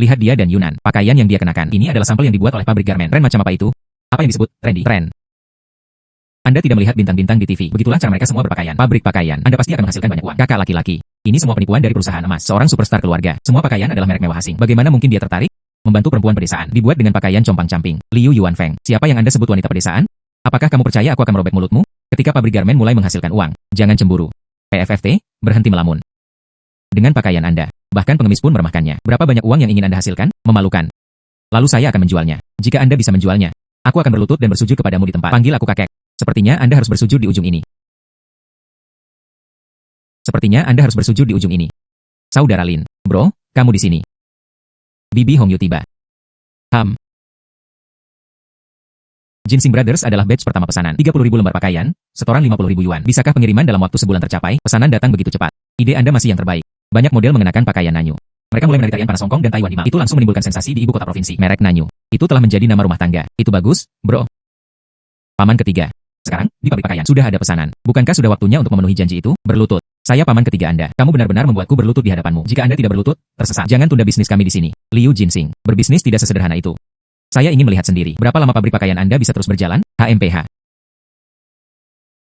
Lihat dia dan Yunan. Pakaian yang dia kenakan. Ini adalah sampel yang dibuat oleh pabrik garmen. Tren macam apa itu? Apa yang disebut trendy? Tren. Anda tidak melihat bintang-bintang di TV. Begitulah cara mereka semua berpakaian. Pabrik pakaian. Anda pasti akan menghasilkan banyak uang. Kakak laki-laki. Ini semua penipuan dari perusahaan emas. Seorang superstar keluarga. Semua pakaian adalah merek mewah asing. Bagaimana mungkin dia tertarik? Membantu perempuan pedesaan. Dibuat dengan pakaian compang-camping. Liu Yuanfeng. Siapa yang Anda sebut wanita pedesaan? Apakah kamu percaya aku akan merobek mulutmu? Ketika pabrik garmen mulai menghasilkan uang. Jangan cemburu. PFFT, berhenti melamun. Dengan pakaian Anda. Bahkan pengemis pun meremahkannya. Berapa banyak uang yang ingin Anda hasilkan? Memalukan. Lalu saya akan menjualnya. Jika Anda bisa menjualnya, aku akan berlutut dan bersujud kepadamu di tempat. Panggil aku kakek. Sepertinya Anda harus bersujud di ujung ini. Sepertinya Anda harus bersujud di ujung ini. Saudara Lin, bro, kamu di sini. Bibi Hongyu tiba. Jinsing Brothers adalah batch pertama pesanan. 30.000 lembar pakaian, setoran 50.000 yuan. Bisakah pengiriman dalam waktu sebulan tercapai? Pesanan datang begitu cepat. Ide Anda masih yang terbaik. Banyak model mengenakan pakaian Nanyu. Mereka mulai menari tarian panas Hong Kong dan Taiwan di Mal. Itu langsung menimbulkan sensasi di ibu kota provinsi. Merek Nanyu. Itu telah menjadi nama rumah tangga. Itu bagus, bro. Paman ketiga. Sekarang, di pabrik pakaian, sudah ada pesanan. Bukankah sudah waktunya untuk memenuhi janji itu? Berlutut. Saya paman ketiga Anda. Kamu benar-benar membuatku berlutut di hadapanmu. Jika Anda tidak berlutut, tersesat. Jangan tunda bisnis kami di sini. Liu Jinsing. Berbisnis tidak sesederhana itu. Saya ingin melihat sendiri. Berapa lama pabrik pakaian Anda bisa terus berjalan? HMPH.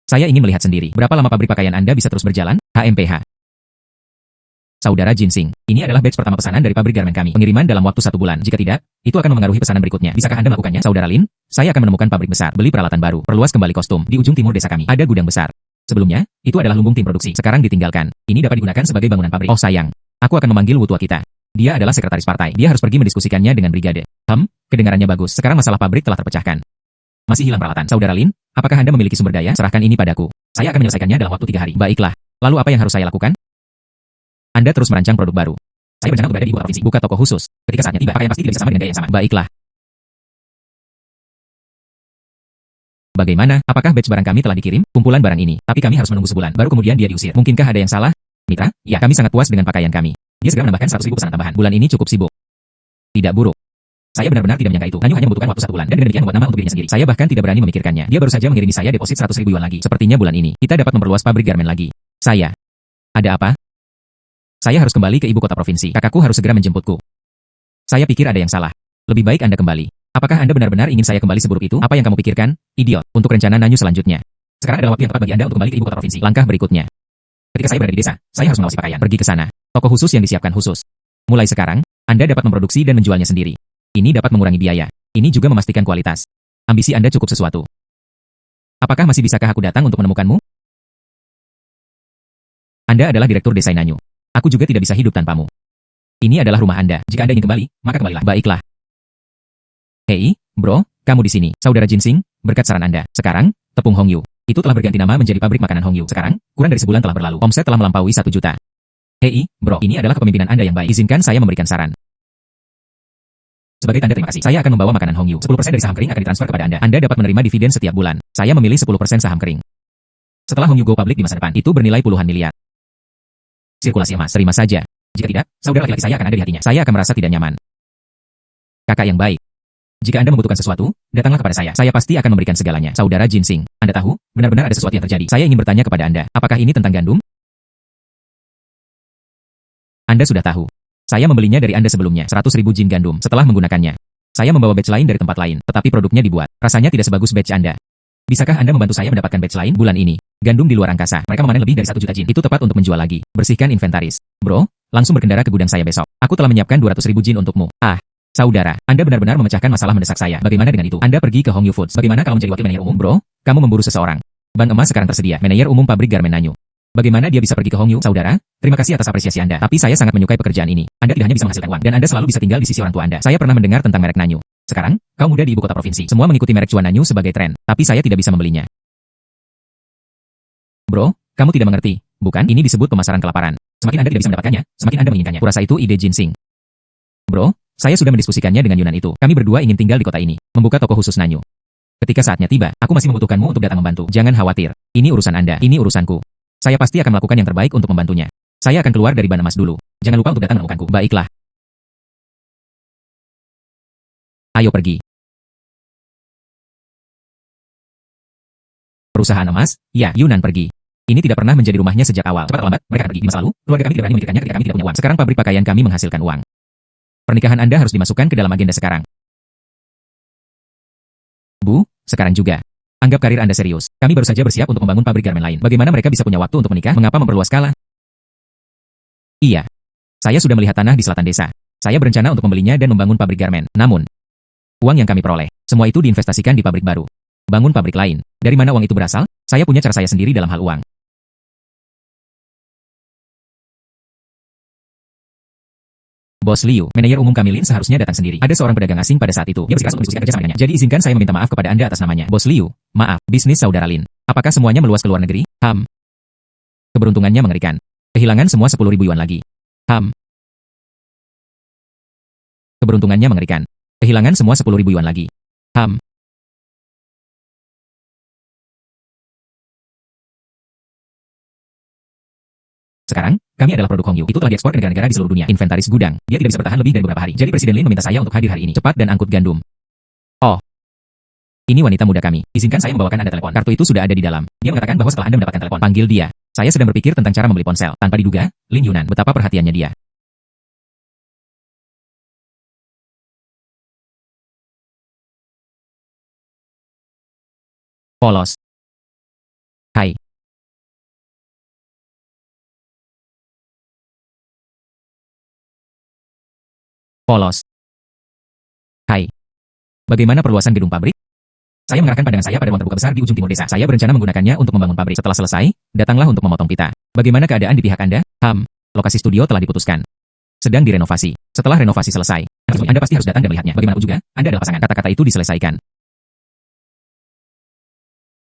Saya ingin melihat sendiri. Berapa lama pabrik pakaian Anda bisa terus berjalan? HMPH. Saudara Jinsing, ini adalah batch pertama pesanan dari pabrik garmen kami. Pengiriman dalam waktu 1 bulan. Jika tidak, itu akan memengaruhi pesanan berikutnya. Bisakah Anda melakukannya? Saudara Lin, saya akan menemukan pabrik besar. Beli peralatan baru. Perluas kembali kostum. Di ujung timur desa kami. Ada gudang besar. Sebelumnya, itu adalah lumbung tim produksi. Sekarang ditinggalkan. Ini dapat digunakan sebagai bangunan pabrik. Oh sayang. Aku akan memanggil Wutua kita. Dia adalah sekretaris partai. Dia harus pergi mendiskusikannya dengan brigade. Kedengarannya bagus. Sekarang masalah pabrik telah terpecahkan. Masih hilang peralatan. Saudara Lin, apakah Anda memiliki sumber daya? Serahkan ini padaku. Saya akan menyelesaikannya dalam waktu 3 hari. Baiklah. Lalu apa yang harus saya lakukan? Anda terus merancang produk baru. Saya berencana untuk berada di ibu kota provinsi. Buka toko khusus. Ketika saatnya tiba, pakaian pasti tidak bisa sama dengan gaya yang sama. Baiklah. Bagaimana? Apakah batch barang kami telah dikirim? Kumpulan barang ini. Tapi kami harus menunggu sebulan. Baru kemudian dia diusir. Mungkinkah ada yang salah? Mitra? Ya, kami sangat puas dengan pakaian kami. Dia segera menambahkan 100.000 pesanan tambahan. Bulan ini cukup sibuk. Tidak buruk. Saya benar-benar tidak menyangka itu. Nanyu hanya membutuhkan waktu 1 bulan. Dan dengan demikian membuat nama untuk dirinya sendiri. Saya bahkan tidak berani memikirkannya. Dia baru saja mengirimi saya deposit 100.000 yuan lagi. Sepertinya bulan ini, kita dapat memperluas pabrik garmen lagi. Saya. Ada apa? Saya harus kembali ke ibu kota provinsi. Kakakku harus segera menjemputku. Saya pikir ada yang salah. Lebih baik Anda kembali. Apakah Anda benar-benar ingin saya kembali seburuk itu? Apa yang kamu pikirkan? Idiot. Untuk rencana Nanyu selanjutnya. Sekarang adalah waktu yang tepat bagi Anda untuk kembali ke ibu kota provinsi. Langkah berikutnya. Ketika saya berada di desa, saya harus mengawasi pakaian. Pergi ke sana. Toko khusus yang disiapkan khusus. Mulai sekarang, Anda dapat memproduksi dan menjualnya sendiri. Ini dapat mengurangi biaya. Ini juga memastikan kualitas. Ambisi Anda cukup sesuatu. Apakah masih bisakah aku datang untuk menemukanmu? Anda adalah direktur desain Nanyu. Aku juga tidak bisa hidup tanpamu. Ini adalah rumah Anda. Jika Anda ingin kembali, maka kembalilah. Baiklah. Hei, bro, kamu di sini. Saudara Jinsing, berkat saran Anda. Sekarang, tepung Hongyu. Itu telah berganti nama menjadi pabrik makanan Hongyu. Sekarang, kurang dari sebulan telah berlalu. Omset telah melampaui 1 juta. Hei, bro, ini adalah kepemimpinan Anda yang baik. Izinkan saya memberikan saran. Sebagai tanda terima kasih, saya akan membawa makanan Hongyu. 10% dari saham kering akan ditransfer kepada Anda. Anda dapat menerima dividen setiap bulan. Saya memilih 10% saham kering. Setelah Hongyu go public di masa depan, itu bernilai puluhan miliar. Sirkulasi emas, terima saja. Jika tidak, saudara laki-laki saya akan ada di hatinya. Saya akan merasa tidak nyaman. Kakak yang baik. Jika Anda membutuhkan sesuatu, datanglah kepada saya. Saya pasti akan memberikan segalanya. Saudara Jinsing, Anda tahu, benar-benar ada sesuatu yang terjadi. Saya ingin bertanya kepada Anda, apakah ini tentang gandum? Anda sudah tahu. Saya membelinya dari Anda sebelumnya, 100.000 jin gandum. Setelah menggunakannya, saya membawa batch lain dari tempat lain, tetapi produknya dibuat. Rasanya tidak sebagus batch Anda. Bisakah Anda membantu saya mendapatkan batch lain bulan ini? Gandum di luar angkasa. Mereka memanen lebih dari 1 juta jin. Itu tepat untuk menjual lagi. Bersihkan inventaris. Bro, langsung berkendara ke gudang saya besok. Aku telah menyiapkan 200.000 jin untukmu. Saudara, Anda benar-benar memecahkan masalah mendesak saya. Bagaimana dengan itu? Anda pergi ke Hongyu Foods. Bagaimana kalau menjadi wakil manajer umum? Bro, kamu memburu seseorang. Ban emas sekarang tersedia. Manajer umum pabrik garmen Nanyu. Bagaimana dia bisa pergi ke Hongyu? Saudara, terima kasih atas apresiasi Anda. Tapi saya sangat menyukai pekerjaan ini. Anda tidak hanya bisa menghasilkan uang, dan Anda selalu bisa tinggal di sisi orang tua Anda. Saya pernah mendengar tentang merek Nanyu. Sekarang, kau muda di ibu kota provinsi. Semua mengikuti merek cuan Nanyu sebagai tren. Tapi saya tidak bisa membelinya. Bro, kamu tidak mengerti. Bukan, ini disebut pemasaran kelaparan. Semakin Anda tidak bisa mendapatkannya, semakin Anda menginginkannya. Kurasa itu ide Jinsing. Bro, saya sudah mendiskusikannya dengan Yunan itu. Kami berdua ingin tinggal di kota ini, membuka toko khusus Nanyu. Ketika saatnya tiba, aku masih membutuhkanmu untuk datang membantu. Jangan khawatir. Ini urusan Anda, ini urusanku. Saya pasti akan melakukan yang terbaik untuk membantunya. Saya akan keluar dari ban emas dulu. Jangan lupa untuk datang menemukanku. Baiklah. Ayo pergi. Perusahaan emas? Ya, Yunan pergi. Ini tidak pernah menjadi rumahnya sejak awal. Cepat atau lambat, mereka akan pergi. Di masa lalu, keluarga kami tidak berani memikirkannya ketika kami tidak punya uang. Sekarang pabrik pakaian kami menghasilkan uang. Pernikahan Anda harus dimasukkan ke dalam agenda sekarang. Bu, sekarang juga. Anggap karir Anda serius. Kami baru saja bersiap untuk membangun pabrik garmen lain. Bagaimana mereka bisa punya waktu untuk menikah? Mengapa memperluas skala? Iya. Saya sudah melihat tanah di selatan desa. Saya berencana untuk membelinya dan membangun pabrik garmen. Namun, uang yang kami peroleh, semua itu diinvestasikan di pabrik baru. Bangun pabrik lain. Dari mana uang itu berasal? Saya punya cara saya sendiri dalam hal uang. Bos Liu, manajer umum kami Lin seharusnya datang sendiri. Ada seorang pedagang asing pada saat itu. Dia bersikeras untuk mendiskusikan kerjasama dengannya. Jadi izinkan saya meminta maaf kepada Anda atas namanya. Bos Liu, maaf, bisnis saudara Lin. Apakah semuanya meluas ke luar negeri? Keberuntungannya mengerikan. Kehilangan semua 10.000 yuan lagi. Keberuntungannya mengerikan. Kehilangan semua 10.000 yuan lagi. Sekarang, kami adalah produk Hongyu. Itu telah diekspor ke negara-negara di seluruh dunia. Inventaris gudang. Dia tidak bisa bertahan lebih dari beberapa hari. Jadi Presiden Lin meminta saya untuk hadir hari ini. Cepat dan angkut gandum. Oh. Ini wanita muda kami. Izinkan saya membawakan Anda telepon. Kartu itu sudah ada di dalam. Dia mengatakan bahwa setelah Anda mendapatkan telepon, panggil dia. Saya sedang berpikir tentang cara membeli ponsel. Tanpa diduga, Lin Yunan, betapa perhatiannya dia. Polos. Hai. Polos. Hai. Bagaimana perluasan gedung pabrik? Saya mengarahkan pandangan saya pada ruang terbuka besar di ujung timur desa. Saya berencana menggunakannya untuk membangun pabrik. Setelah selesai, datanglah untuk memotong pita. Bagaimana keadaan di pihak Anda? Lokasi studio telah diputuskan. Sedang direnovasi. Setelah renovasi selesai, Anda pasti harus datang dan melihatnya. Bagaimanapun juga, Anda adalah pasangan. Kata-kata itu diselesaikan.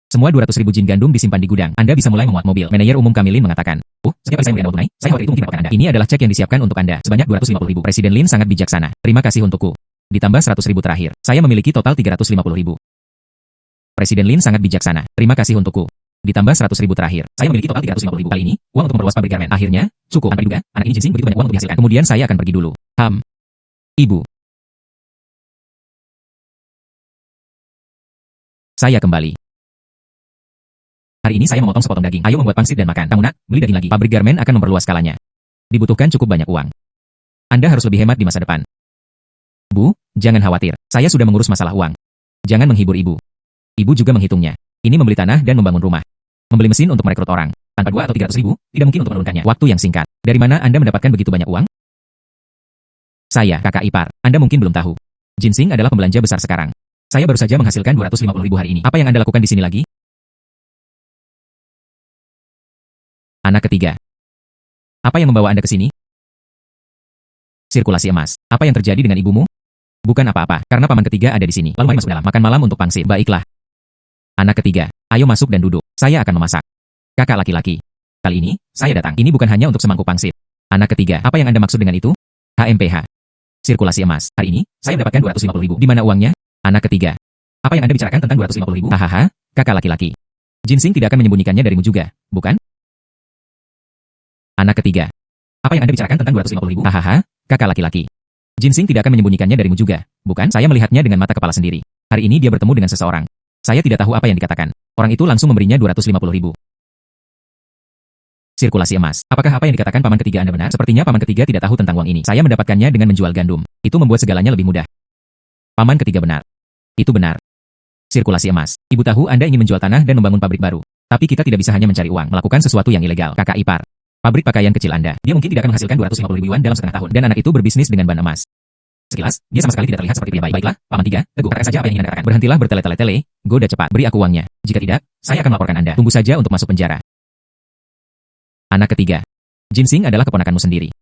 Semua 200.000 jin gandum disimpan di gudang. Anda bisa mulai memuat mobil. Manajer umum kami Lin mengatakan, setiap kali saya memberikan uang tunai, saya khawatir itu mungkin merepotkan Anda. Ini adalah cek yang disiapkan untuk Anda, sebanyak 250.000. Presiden Lin sangat bijaksana. Terima kasih untukku. Ditambah 100.000 terakhir. Saya memiliki total 350.000. Presiden Lin sangat bijaksana. Terima kasih untukku. Ditambah 100.000 terakhir. Saya memiliki total 350.000. Kali ini, uang untuk memperluas pabrik garmen. Akhirnya, cukup. Tanpa diduga, anak ini ginseng begitu banyak uang untuk dihasilkan. Kemudian saya akan pergi dulu. Ibu. Saya kembali. Hari ini saya memotong sepotong daging. Ayo membuat pangsit dan makan. Kamu nak, beli daging lagi. Pabrik garmen akan memperluas skalanya. Dibutuhkan cukup banyak uang. Anda harus lebih hemat di masa depan. Bu, jangan khawatir. Saya sudah mengurus masalah uang. Jangan menghibur ibu. Ibu juga menghitungnya. Ini membeli tanah dan membangun rumah. Membeli mesin untuk merekrut orang. Tanpa 2 atau 300.000, tidak mungkin untuk menurunkannya. Waktu yang singkat. Dari mana Anda mendapatkan begitu banyak uang? Saya, kakak ipar. Anda mungkin belum tahu. Ginseng adalah pembelanja besar sekarang. Saya baru saja menghasilkan 250.000 hari ini. Apa yang Anda lakukan di sini lagi? Anak ketiga. Apa yang membawa Anda ke sini? Sirkulasi emas. Apa yang terjadi dengan ibumu? Bukan apa-apa, karena paman ketiga ada di sini. Lalu mari masuk dalam. Makan malam untuk pangsit. Baiklah. Anak ketiga. Ayo masuk dan duduk. Saya akan memasak. Kakak laki-laki. Kali ini, saya datang. Ini bukan hanya untuk semangkuk pangsit. Anak ketiga. Apa yang Anda maksud dengan itu? HMPH. Sirkulasi emas. Hari ini, saya mendapatkan 250.000. Di mana uangnya? Anak ketiga. Apa yang Anda bicarakan tentang 250.000? Hahaha, kakak laki-laki. Ginseng tidak akan menyembunyikannya darimu juga, bukan? Anak ketiga. Apa yang Anda bicarakan tentang 250.000? Hahaha, kakak laki-laki. Ginseng tidak akan menyembunyikannya darimu juga, bukan? Saya melihatnya dengan mata kepala sendiri. Hari ini dia bertemu dengan seseorang. Saya tidak tahu apa yang dikatakan. Orang itu langsung memberinya 250.000. Sirkulasi emas. Apakah apa yang dikatakan paman ketiga Anda benar? Sepertinya paman ketiga tidak tahu tentang uang ini. Saya mendapatkannya dengan menjual gandum. Itu membuat segalanya lebih mudah. Paman ketiga benar. Itu benar. Sirkulasi emas. Ibu tahu Anda ingin menjual tanah dan membangun pabrik baru. Tapi kita tidak bisa hanya mencari uang, melakukan sesuatu yang ilegal. Kakak ipar. Pabrik pakaian kecil Anda. Dia mungkin tidak akan menghasilkan 250.000 yuan dalam setengah tahun. Dan anak itu berbisnis dengan ban emas. Sekilas, dia sama sekali tidak terlihat seperti pria baik. Baiklah, paman tiga, teguh, katakan saja apa yang ingin Anda katakan. Berhentilah bertele-tele, goda cepat, beri aku uangnya. Jika tidak, saya akan melaporkan Anda. Tunggu saja untuk masuk penjara. Anak ketiga. Ginseng adalah keponakanmu sendiri.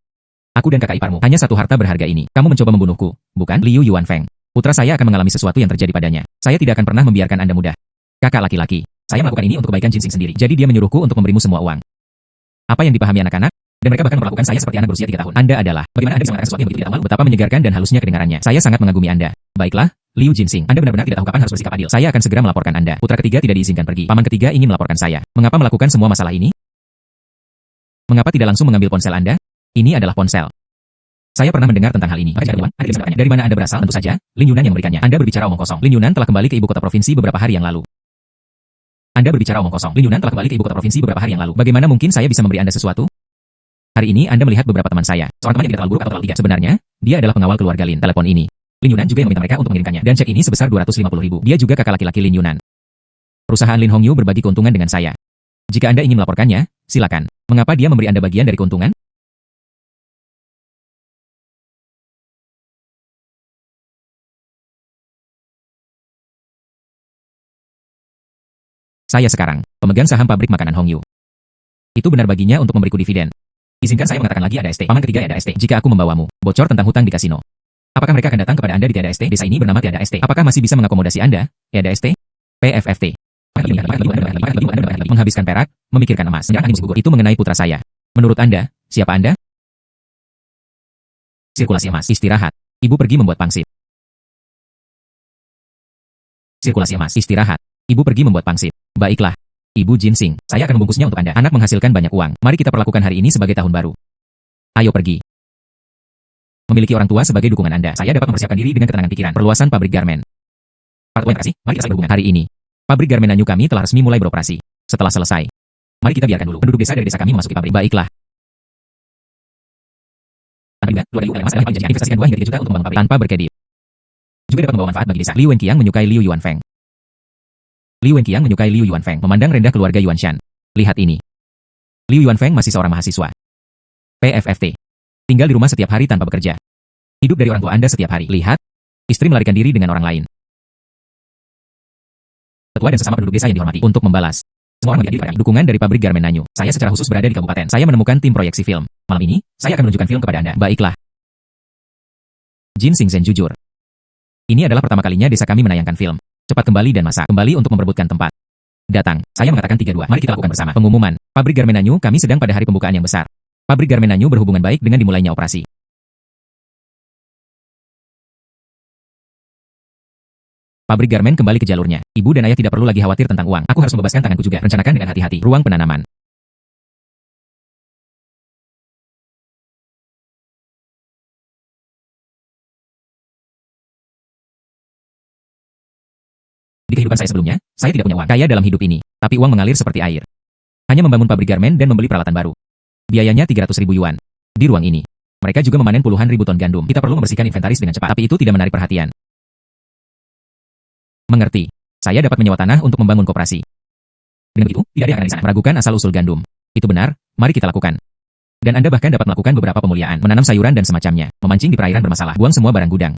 Aku dan kakak iparmu, hanya satu harta berharga ini. Kamu mencoba membunuhku, bukan? Liu Yuanfeng. Putra saya akan mengalami sesuatu yang terjadi padanya. Saya tidak akan pernah membiarkan Anda mudah. Kakak laki-laki. Saya melakukan ini untuk kebaikan Ginseng sendiri. Jadi dia menyuruhku untuk memberimu semua uang. Apa yang dipahami anak-anak? Dan mereka bahkan memperlakukan saya seperti anak berusia 3 tahun. Anda adalah, bagaimana Anda bisa mengatakan sesuatu yang begitu tidak tahu malu? Betapa menyegarkan dan halusnya kedengarannya. Saya sangat mengagumi Anda. Baiklah, Liu Ginseng. Anda benar-benar tidak tahu kapan harus bersikap adil. Saya akan segera melaporkan Anda. Putra ketiga tidak diizinkan pergi. Paman ketiga ingin melaporkan saya. Mengapa melakukan semua masalah ini? Mengapa tidak langsung mengambil ponsel Anda? Ini adalah ponsel. Saya pernah mendengar tentang hal ini. Dari mana Anda berasal? Tentu saja, Lin Yunan yang memberikannya. Anda berbicara omong kosong. Lin Yunan telah kembali ke ibu kota provinsi beberapa hari yang lalu. Anda berbicara omong kosong. Lin Yunan telah kembali ke ibu kota provinsi beberapa hari yang lalu. Bagaimana mungkin saya bisa memberi Anda sesuatu? Hari ini Anda melihat beberapa teman saya. Seorang teman yang tidak terlalu buruk atau terlalu tidak. Sebenarnya, dia adalah pengawal keluarga Lin. Telepon ini. Lin Yunan juga yang meminta mereka untuk mengirimkannya. Dan cek ini sebesar 250.000. Dia juga kakak laki-laki Lin Yunan. Perusahaan Lin Hongyu berbagi keuntungan dengan saya. Jika Anda ingin melaporkannya, silakan. Mengapa dia memberi Anda bagian dari keuntungan? Saya sekarang, pemegang saham pabrik makanan Hongyu. Itu benar baginya untuk memberiku dividen. Izinkan saya mengatakan lagi ada ST. Paman ketiga ada ST. Jika aku membawamu, bocor tentang hutang di kasino. Apakah mereka akan datang kepada Anda di Tiada ST? Desa ini bernama Tiada ST. Apakah masih bisa mengakomodasi Anda? Tiada ST? PFFT. Menghabiskan perak, memikirkan emas. Itu mengenai putra saya. Menurut Anda, siapa Anda? Sirkulasi emas. Istirahat. Ibu pergi membuat pangsit. Sirkulasi emas. Istirahat. Ibu pergi membuat pangsit. Baiklah. Ibu Jinsing, saya akan membungkusnya untuk Anda. Anak menghasilkan banyak uang. Mari kita perlakukan hari ini sebagai tahun baru. Ayo pergi. Memiliki orang tua sebagai dukungan Anda. Saya dapat mempersiapkan diri dengan ketenangan pikiran. Perluasan pabrik garmen. Terima kasih. Mari kita selesai berhubungan. Hari ini, pabrik garmen Nanyu kami telah resmi mulai beroperasi. Setelah selesai, mari kita biarkan dulu penduduk desa dari desa kami memasuki pabrik. Baiklah. Investasikan 2 hingga 3 juta untuk membangun pabrik tanpa berkedip. Juga dapat membawa manfaat bagi desa. Liu Wenqiang menyukai Liu Yuanfeng. Liu Wenqiang menyukai Liu Yuanfeng, memandang rendah keluarga Yuanshan. Lihat ini. Liu Yuanfeng masih seorang mahasiswa. PFFT. Tinggal di rumah setiap hari tanpa bekerja. Hidup dari orang tua Anda setiap hari. Lihat. Istri melarikan diri dengan orang lain. Ketua dan sesama penduduk desa yang dihormati. Untuk membalas. Semua orang menjadi dukungan dari pabrik garmen Nanyu. Saya secara khusus berada di kabupaten. Saya menemukan tim proyeksi film. Malam ini, saya akan menunjukkan film kepada Anda. Baiklah. Jin Xingzhen jujur. Ini adalah pertama kalinya desa kami menayangkan film. Cepat kembali dan masak. Kembali untuk memperebutkan tempat. Datang. Saya mengatakan 3-2. Mari kita lakukan bersama. Pengumuman. Pabrik garmen Nanyu kami sedang pada hari pembukaan yang besar. Pabrik garmen Nanyu berhubungan baik dengan dimulainya operasi. Pabrik garmen kembali ke jalurnya. Ibu dan ayah tidak perlu lagi khawatir tentang uang. Aku harus membebaskan tanganku juga. Rencanakan dengan hati-hati. Ruang penanaman. Di kehidupan saya sebelumnya, saya tidak punya uang kaya dalam hidup ini, tapi uang mengalir seperti air. Hanya membangun pabrik garmen dan membeli peralatan baru. Biayanya 300.000 yuan. Di ruang ini, mereka juga memanen puluhan ribu ton gandum. Kita perlu membersihkan inventaris dengan cepat, tapi itu tidak menarik perhatian. Mengerti. Saya dapat menyewa tanah untuk membangun koperasi. Dengan begitu, tidak ada yang akan di sana meragukan asal-usul gandum. Itu benar, mari kita lakukan. Dan Anda bahkan dapat melakukan beberapa pemuliaan, menanam sayuran dan semacamnya, memancing di perairan bermasalah, buang semua barang gudang.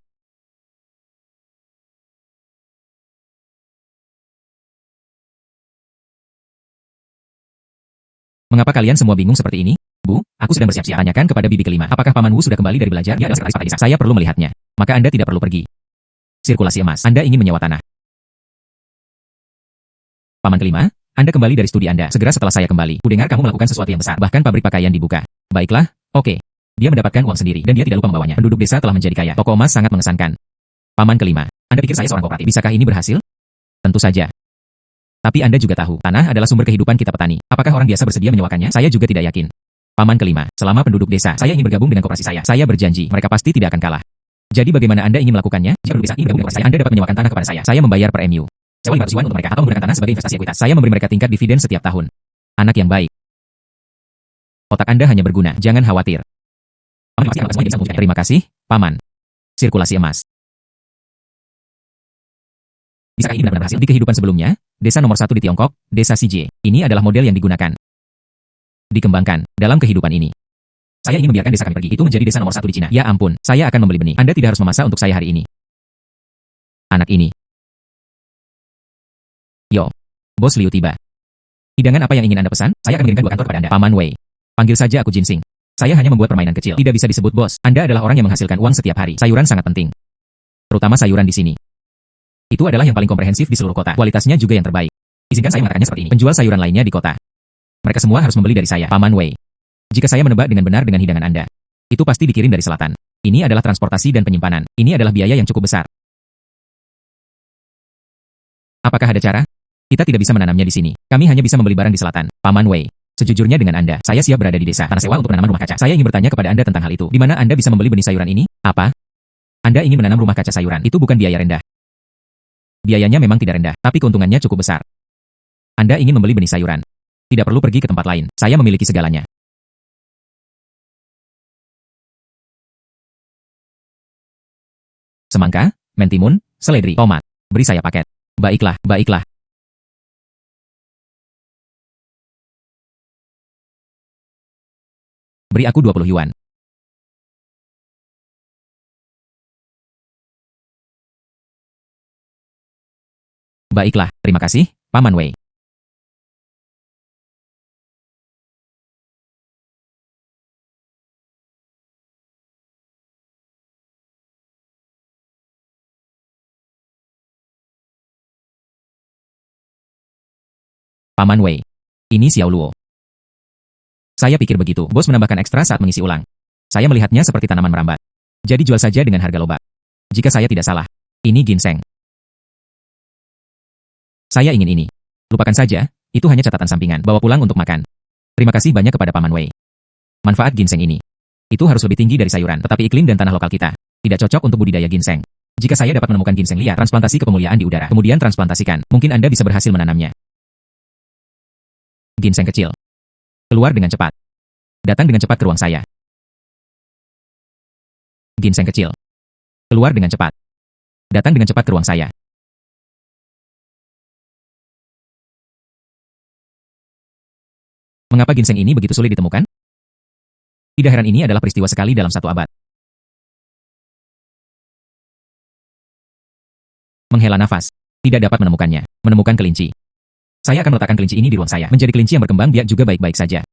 Mengapa kalian semua bingung seperti ini? Bu, aku sedang bersiap-siap. Tanyakan kepada bibi kelima. Apakah Paman Wu sudah kembali dari belajar? Dia adalah sekretaris Pak. Saya perlu melihatnya. Maka Anda tidak perlu pergi. Sirkulasi emas. Anda ingin menyewa tanah. Paman kelima, Anda kembali dari studi Anda. Segera setelah saya kembali. Kudengar kamu melakukan sesuatu yang besar. Bahkan pabrik pakaian dibuka. Baiklah, oke. Dia mendapatkan uang sendiri, dan dia tidak lupa membawanya. Penduduk desa telah menjadi kaya. Toko emas sangat mengesankan. Paman kelima, Anda pikir saya seorang kooperatif? Bisakah ini berhasil? Tentu saja. Tapi Anda juga tahu, tanah adalah sumber kehidupan kita petani. Apakah orang biasa bersedia menyewakannya? Saya juga tidak yakin. Paman kelima, selama penduduk desa, saya ingin bergabung dengan koperasi saya. Saya berjanji, mereka pasti tidak akan kalah. Jadi bagaimana Anda ingin melakukannya? Jika penduduk desa ingin bergabung dengan koperasi, Anda dapat menyewakan tanah kepada saya. Saya membayar per MU. Sewa 500 yuan untuk mereka, atau menggunakan tanah sebagai investasi ekuitas. Saya memberi mereka tingkat dividen setiap tahun. Anak yang baik. Otak Anda hanya berguna, jangan khawatir. Terima kasih, Paman. Sirkulasi emas. Bisakah ini benar-benar berhasil? Di kehidupan sebelumnya, desa nomor 1 di Tiongkok, desa CJ. Ini adalah model yang digunakan. Dikembangkan dalam kehidupan ini. Saya ingin membiarkan desa kami pergi. Itu menjadi desa nomor 1 di Cina. Ya ampun, saya akan membeli benih. Anda tidak harus memasak untuk saya hari ini. Anak ini. Yo, Bos Liu tiba. Hidangan apa yang ingin Anda pesan? Saya akan mengirimkan 2 kantor kepada Anda. Paman Wei. Panggil saja aku Jinsing. Saya hanya membuat permainan kecil. Tidak bisa disebut bos. Anda adalah orang yang menghasilkan uang setiap hari. Sayuran sangat penting. Terutama sayuran di sini. Itu adalah yang paling komprehensif di seluruh kota. Kualitasnya juga yang terbaik. Izinkan saya mengatakannya seperti ini. Penjual sayuran lainnya di kota. Mereka semua harus membeli dari saya, Paman Wei. Jika saya menebak dengan benar dengan hidangan Anda, itu pasti dikirim dari selatan. Ini adalah transportasi dan penyimpanan. Ini adalah biaya yang cukup besar. Apakah ada cara? Kita tidak bisa menanamnya di sini. Kami hanya bisa membeli barang di selatan, Paman Wei. Sejujurnya dengan Anda, saya siap berada di desa tanah sewa untuk menanam rumah kaca. Saya ingin bertanya kepada Anda tentang hal itu. Di mana Anda bisa membeli benih sayuran ini? Apa? Anda ingin menanam rumah kaca sayuran? Itu bukan biaya rendah. Biayanya memang tidak rendah, tapi keuntungannya cukup besar. Anda ingin membeli benih sayuran. Tidak perlu pergi ke tempat lain. Saya memiliki segalanya. Semangka, mentimun, seledri, tomat. Beri saya paket. Baiklah, baiklah. Beri aku 20 yuan. Baiklah, terima kasih, Paman Wei. Paman Wei. Ini Xiao Luo. Saya pikir begitu. Bos menambahkan ekstra saat mengisi ulang. Saya melihatnya seperti tanaman merambat. Jadi jual saja dengan harga lobak. Jika saya tidak salah. Ini ginseng. Saya ingin ini. Lupakan saja, itu hanya catatan sampingan. Bawa pulang untuk makan. Terima kasih banyak kepada Paman Wei. Manfaat ginseng ini. Itu harus lebih tinggi dari sayuran, tetapi iklim dan tanah lokal kita tidak cocok untuk budidaya ginseng. Jika saya dapat menemukan ginseng liar, transplantasi kepemuliaan di udara, kemudian transplantasikan, mungkin Anda bisa berhasil menanamnya. Ginseng kecil. Keluar dengan cepat. Datang dengan cepat ke ruang saya. Ginseng kecil. Keluar dengan cepat. Datang dengan cepat ke ruang saya. Mengapa ginseng ini begitu sulit ditemukan? Tidak heran ini adalah peristiwa sekali dalam satu abad. Menghela nafas. Tidak dapat menemukannya. Menemukan kelinci. Saya akan meletakkan kelinci ini di ruang saya. Menjadi kelinci yang berkembang biak juga baik-baik saja.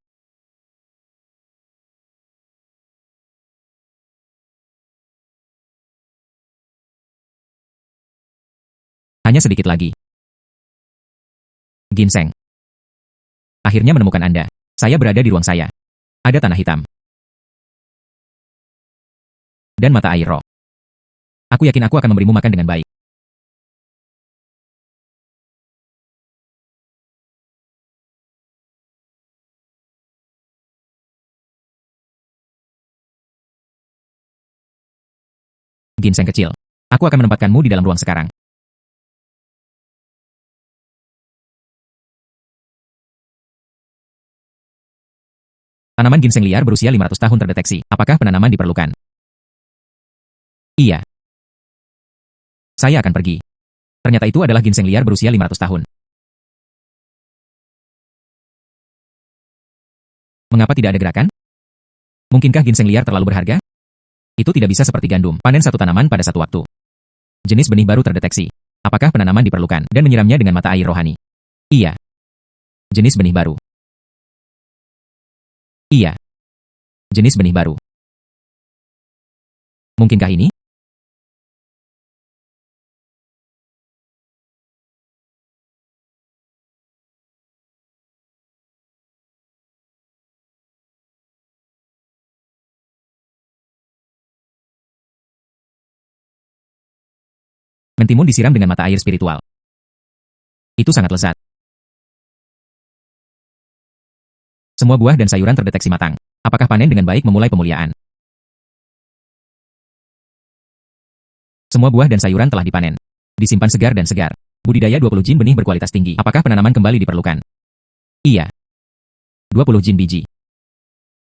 Hanya sedikit lagi. Ginseng. Akhirnya menemukan Anda. Saya berada di ruang saya. Ada tanah hitam. Dan mata air roh. Aku yakin aku akan memberimu makan dengan baik. Ginseng kecil. Aku akan menempatkanmu di dalam ruang sekarang. Tanaman ginseng liar berusia 500 tahun terdeteksi. Apakah penanaman diperlukan? Iya. Saya akan pergi. Ternyata itu adalah ginseng liar berusia 500 tahun. Mengapa tidak ada gerakan? Mungkinkah ginseng liar terlalu berharga? Itu tidak bisa seperti gandum, panen satu tanaman pada satu waktu. Jenis benih baru terdeteksi. Apakah penanaman diperlukan? Dan menyiramnya dengan mata air rohani. Iya. Jenis benih baru. Iya. Jenis benih baru. Mungkinkah ini? Mentimun disiram dengan mata air spiritual. Itu sangat lezat. Semua buah dan sayuran terdeteksi matang. Apakah panen dengan baik memulai pemuliaan? Semua buah dan sayuran telah dipanen. Disimpan segar dan segar. Budidaya 20 jin benih berkualitas tinggi. Apakah penanaman kembali diperlukan? Iya. 20 jin biji.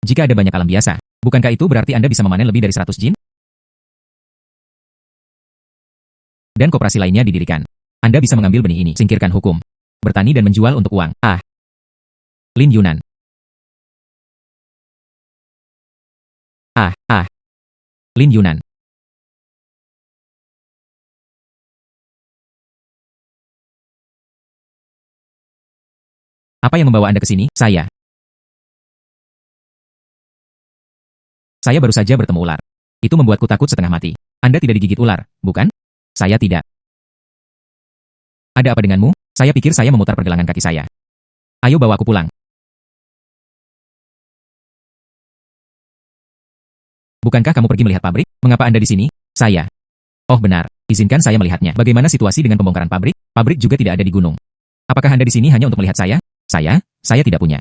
Jika ada banyak alam biasa, bukankah itu berarti Anda bisa memanen lebih dari 100 jin? Dan koperasi lainnya didirikan. Anda bisa mengambil benih ini, singkirkan hukum. Bertani dan menjual untuk uang. Lin Yunan. Lin Yunan. Apa yang membawa Anda ke sini? Saya baru saja bertemu ular. Itu membuatku takut setengah mati. Anda tidak digigit ular, bukan? Saya tidak. Ada apa denganmu? Saya pikir saya memutar pergelangan kaki saya. Ayo bawa aku pulang. Bukankah kamu pergi melihat pabrik? Mengapa Anda di sini? Saya. Oh benar, izinkan saya melihatnya. Bagaimana situasi dengan pembongkaran pabrik? Pabrik juga tidak ada di gunung. Apakah Anda di sini hanya untuk melihat saya? Saya tidak punya.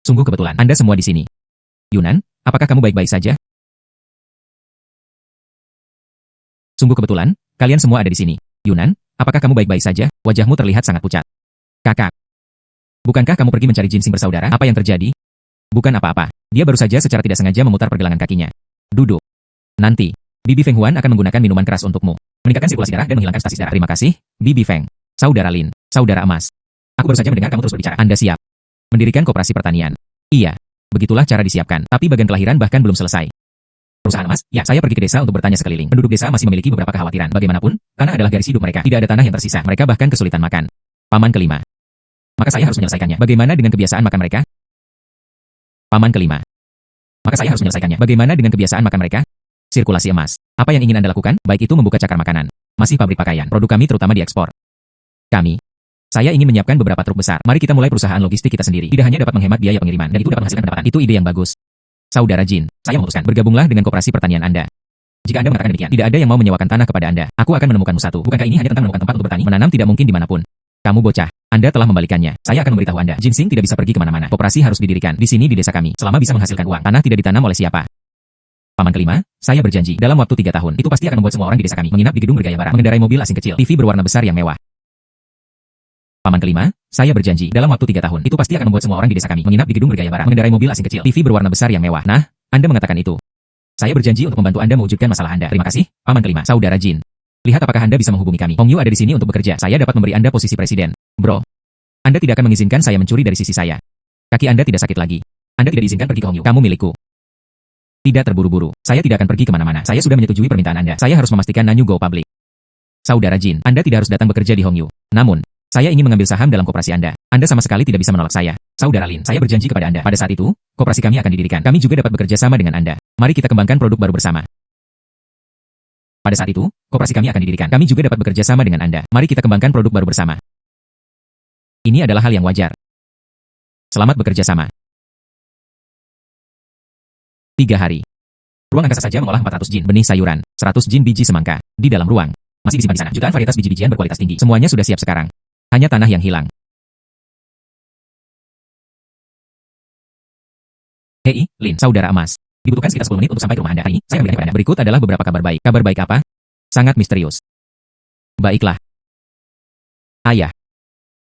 Sungguh kebetulan, Anda semua di sini. Yunan, apakah kamu baik-baik saja? Sungguh kebetulan, kalian semua ada di sini. Yunan, apakah kamu baik-baik saja? Wajahmu terlihat sangat pucat. Kakak, bukankah kamu pergi mencari ginseng bersaudara? Apa yang terjadi? Bukan apa-apa. Dia baru saja secara tidak sengaja memutar pergelangan kakinya. Duduk. Nanti, Bibi Feng Huan akan menggunakan minuman keras untukmu. Meningkatkan sirkulasi darah dan menghilangkan stasis darah. Terima kasih, Bibi Feng. Saudara Lin, saudara emas. Aku baru saja mendengar kamu terus berbicara. Anda siap mendirikan koperasi pertanian? Iya. Begitulah cara disiapkan. Tapi bagian kelahiran bahkan belum selesai. Perusahaan emas? Ya, saya pergi ke desa untuk bertanya sekeliling. Penduduk desa masih memiliki beberapa kekhawatiran. Bagaimanapun, tanah adalah garis hidup mereka. Tidak ada tanah yang tersisa. Mereka bahkan kesulitan makan. Paman kelima. Maka saya harus menyelesaikannya. Bagaimana dengan kebiasaan makan mereka? Paman kelima. Maka saya harus menyelesaikannya. Bagaimana dengan kebiasaan makan mereka? Sirkulasi emas. Apa yang ingin Anda lakukan? Baik itu membuka cakar makanan. Masih pabrik pakaian. Produk kami terutama diekspor. Saya ingin menyiapkan beberapa truk besar. Mari kita mulai perusahaan logistik kita sendiri. Tidak hanya dapat menghemat biaya pengiriman, dan itu dapat menghasilkan pendapatan. Itu ide yang bagus. Saudara Jin, saya memutuskan. Bergabunglah dengan koperasi pertanian Anda. Jika Anda mengatakan demikian, tidak ada yang mau menyewakan tanah kepada Anda. Aku akan menemukanmu satu. Bukankah ini hanya tentang menemukan tempat untuk bertani? Menanam tidak mungkin dimanapun. Kamu bocah. Anda telah membalikannya. Saya akan memberitahu Anda. Ginseng tidak bisa pergi kemana-mana. Koperasi harus didirikan di sini di desa kami. Selama bisa menghasilkan uang, tanah tidak ditanam oleh siapa. Paman kelima, saya berjanji, dalam waktu 3 tahun, itu pasti akan membuat semua orang di desa kami menginap di gedung bergaya barat, mengendarai mobil asing kecil, TV berwarna besar yang mewah. Paman kelima, saya berjanji, dalam waktu 3 tahun, itu pasti akan membuat semua orang di desa kami menginap di gedung bergaya barat, mengendarai mobil asing kecil, TV berwarna besar yang mewah. Nah, Anda mengatakan itu. Saya berjanji untuk membantu Anda mewujudkan masalah Anda. Terima kasih, Paman kelima. Saudara Jin. Lihat apakah Anda bisa menghubungi kami. Hong Yu ada di sini untuk bekerja. Saya dapat memberi Anda posisi presiden. Bro, Anda tidak akan mengizinkan saya mencuri dari sisi saya. Kaki Anda tidak sakit lagi. Anda tidak diizinkan pergi ke Hong Yu. Kamu milikku. Tidak terburu-buru. Saya tidak akan pergi kemana-mana. Saya sudah menyetujui permintaan Anda. Saya harus memastikan Nanyu go public. Saudara Jin, Anda tidak harus datang bekerja di Hong Yu. Namun, saya ingin mengambil saham dalam koperasi Anda. Anda sama sekali tidak bisa menolak saya. Saudara Lin, saya berjanji kepada Anda. Pada saat itu, koperasi kami akan didirikan. Kami juga dapat bekerja sama dengan Anda. Mari kita kembangkan produk baru bersama. Pada saat itu, koperasi kami akan didirikan. Kami juga dapat bekerja sama dengan Anda. Mari kita kembangkan produk baru bersama. Ini adalah hal yang wajar. Selamat bekerja sama. 3 hari. Ruang angkasa saja mengolah 400 jin benih sayuran, 100 jin biji semangka. Di dalam ruang, masih disimpan di sana jutaan varietas biji-bijian berkualitas tinggi. Semuanya sudah siap sekarang. Hanya tanah yang hilang. Hei, Lin, saudara emas. Dibutuhkan sekitar 10 menit untuk sampai ke rumah Anda hari ini. Saya memberikan kepada Anda. Berikut adalah beberapa kabar baik. Kabar baik apa? Sangat misterius. Baiklah. Ayah.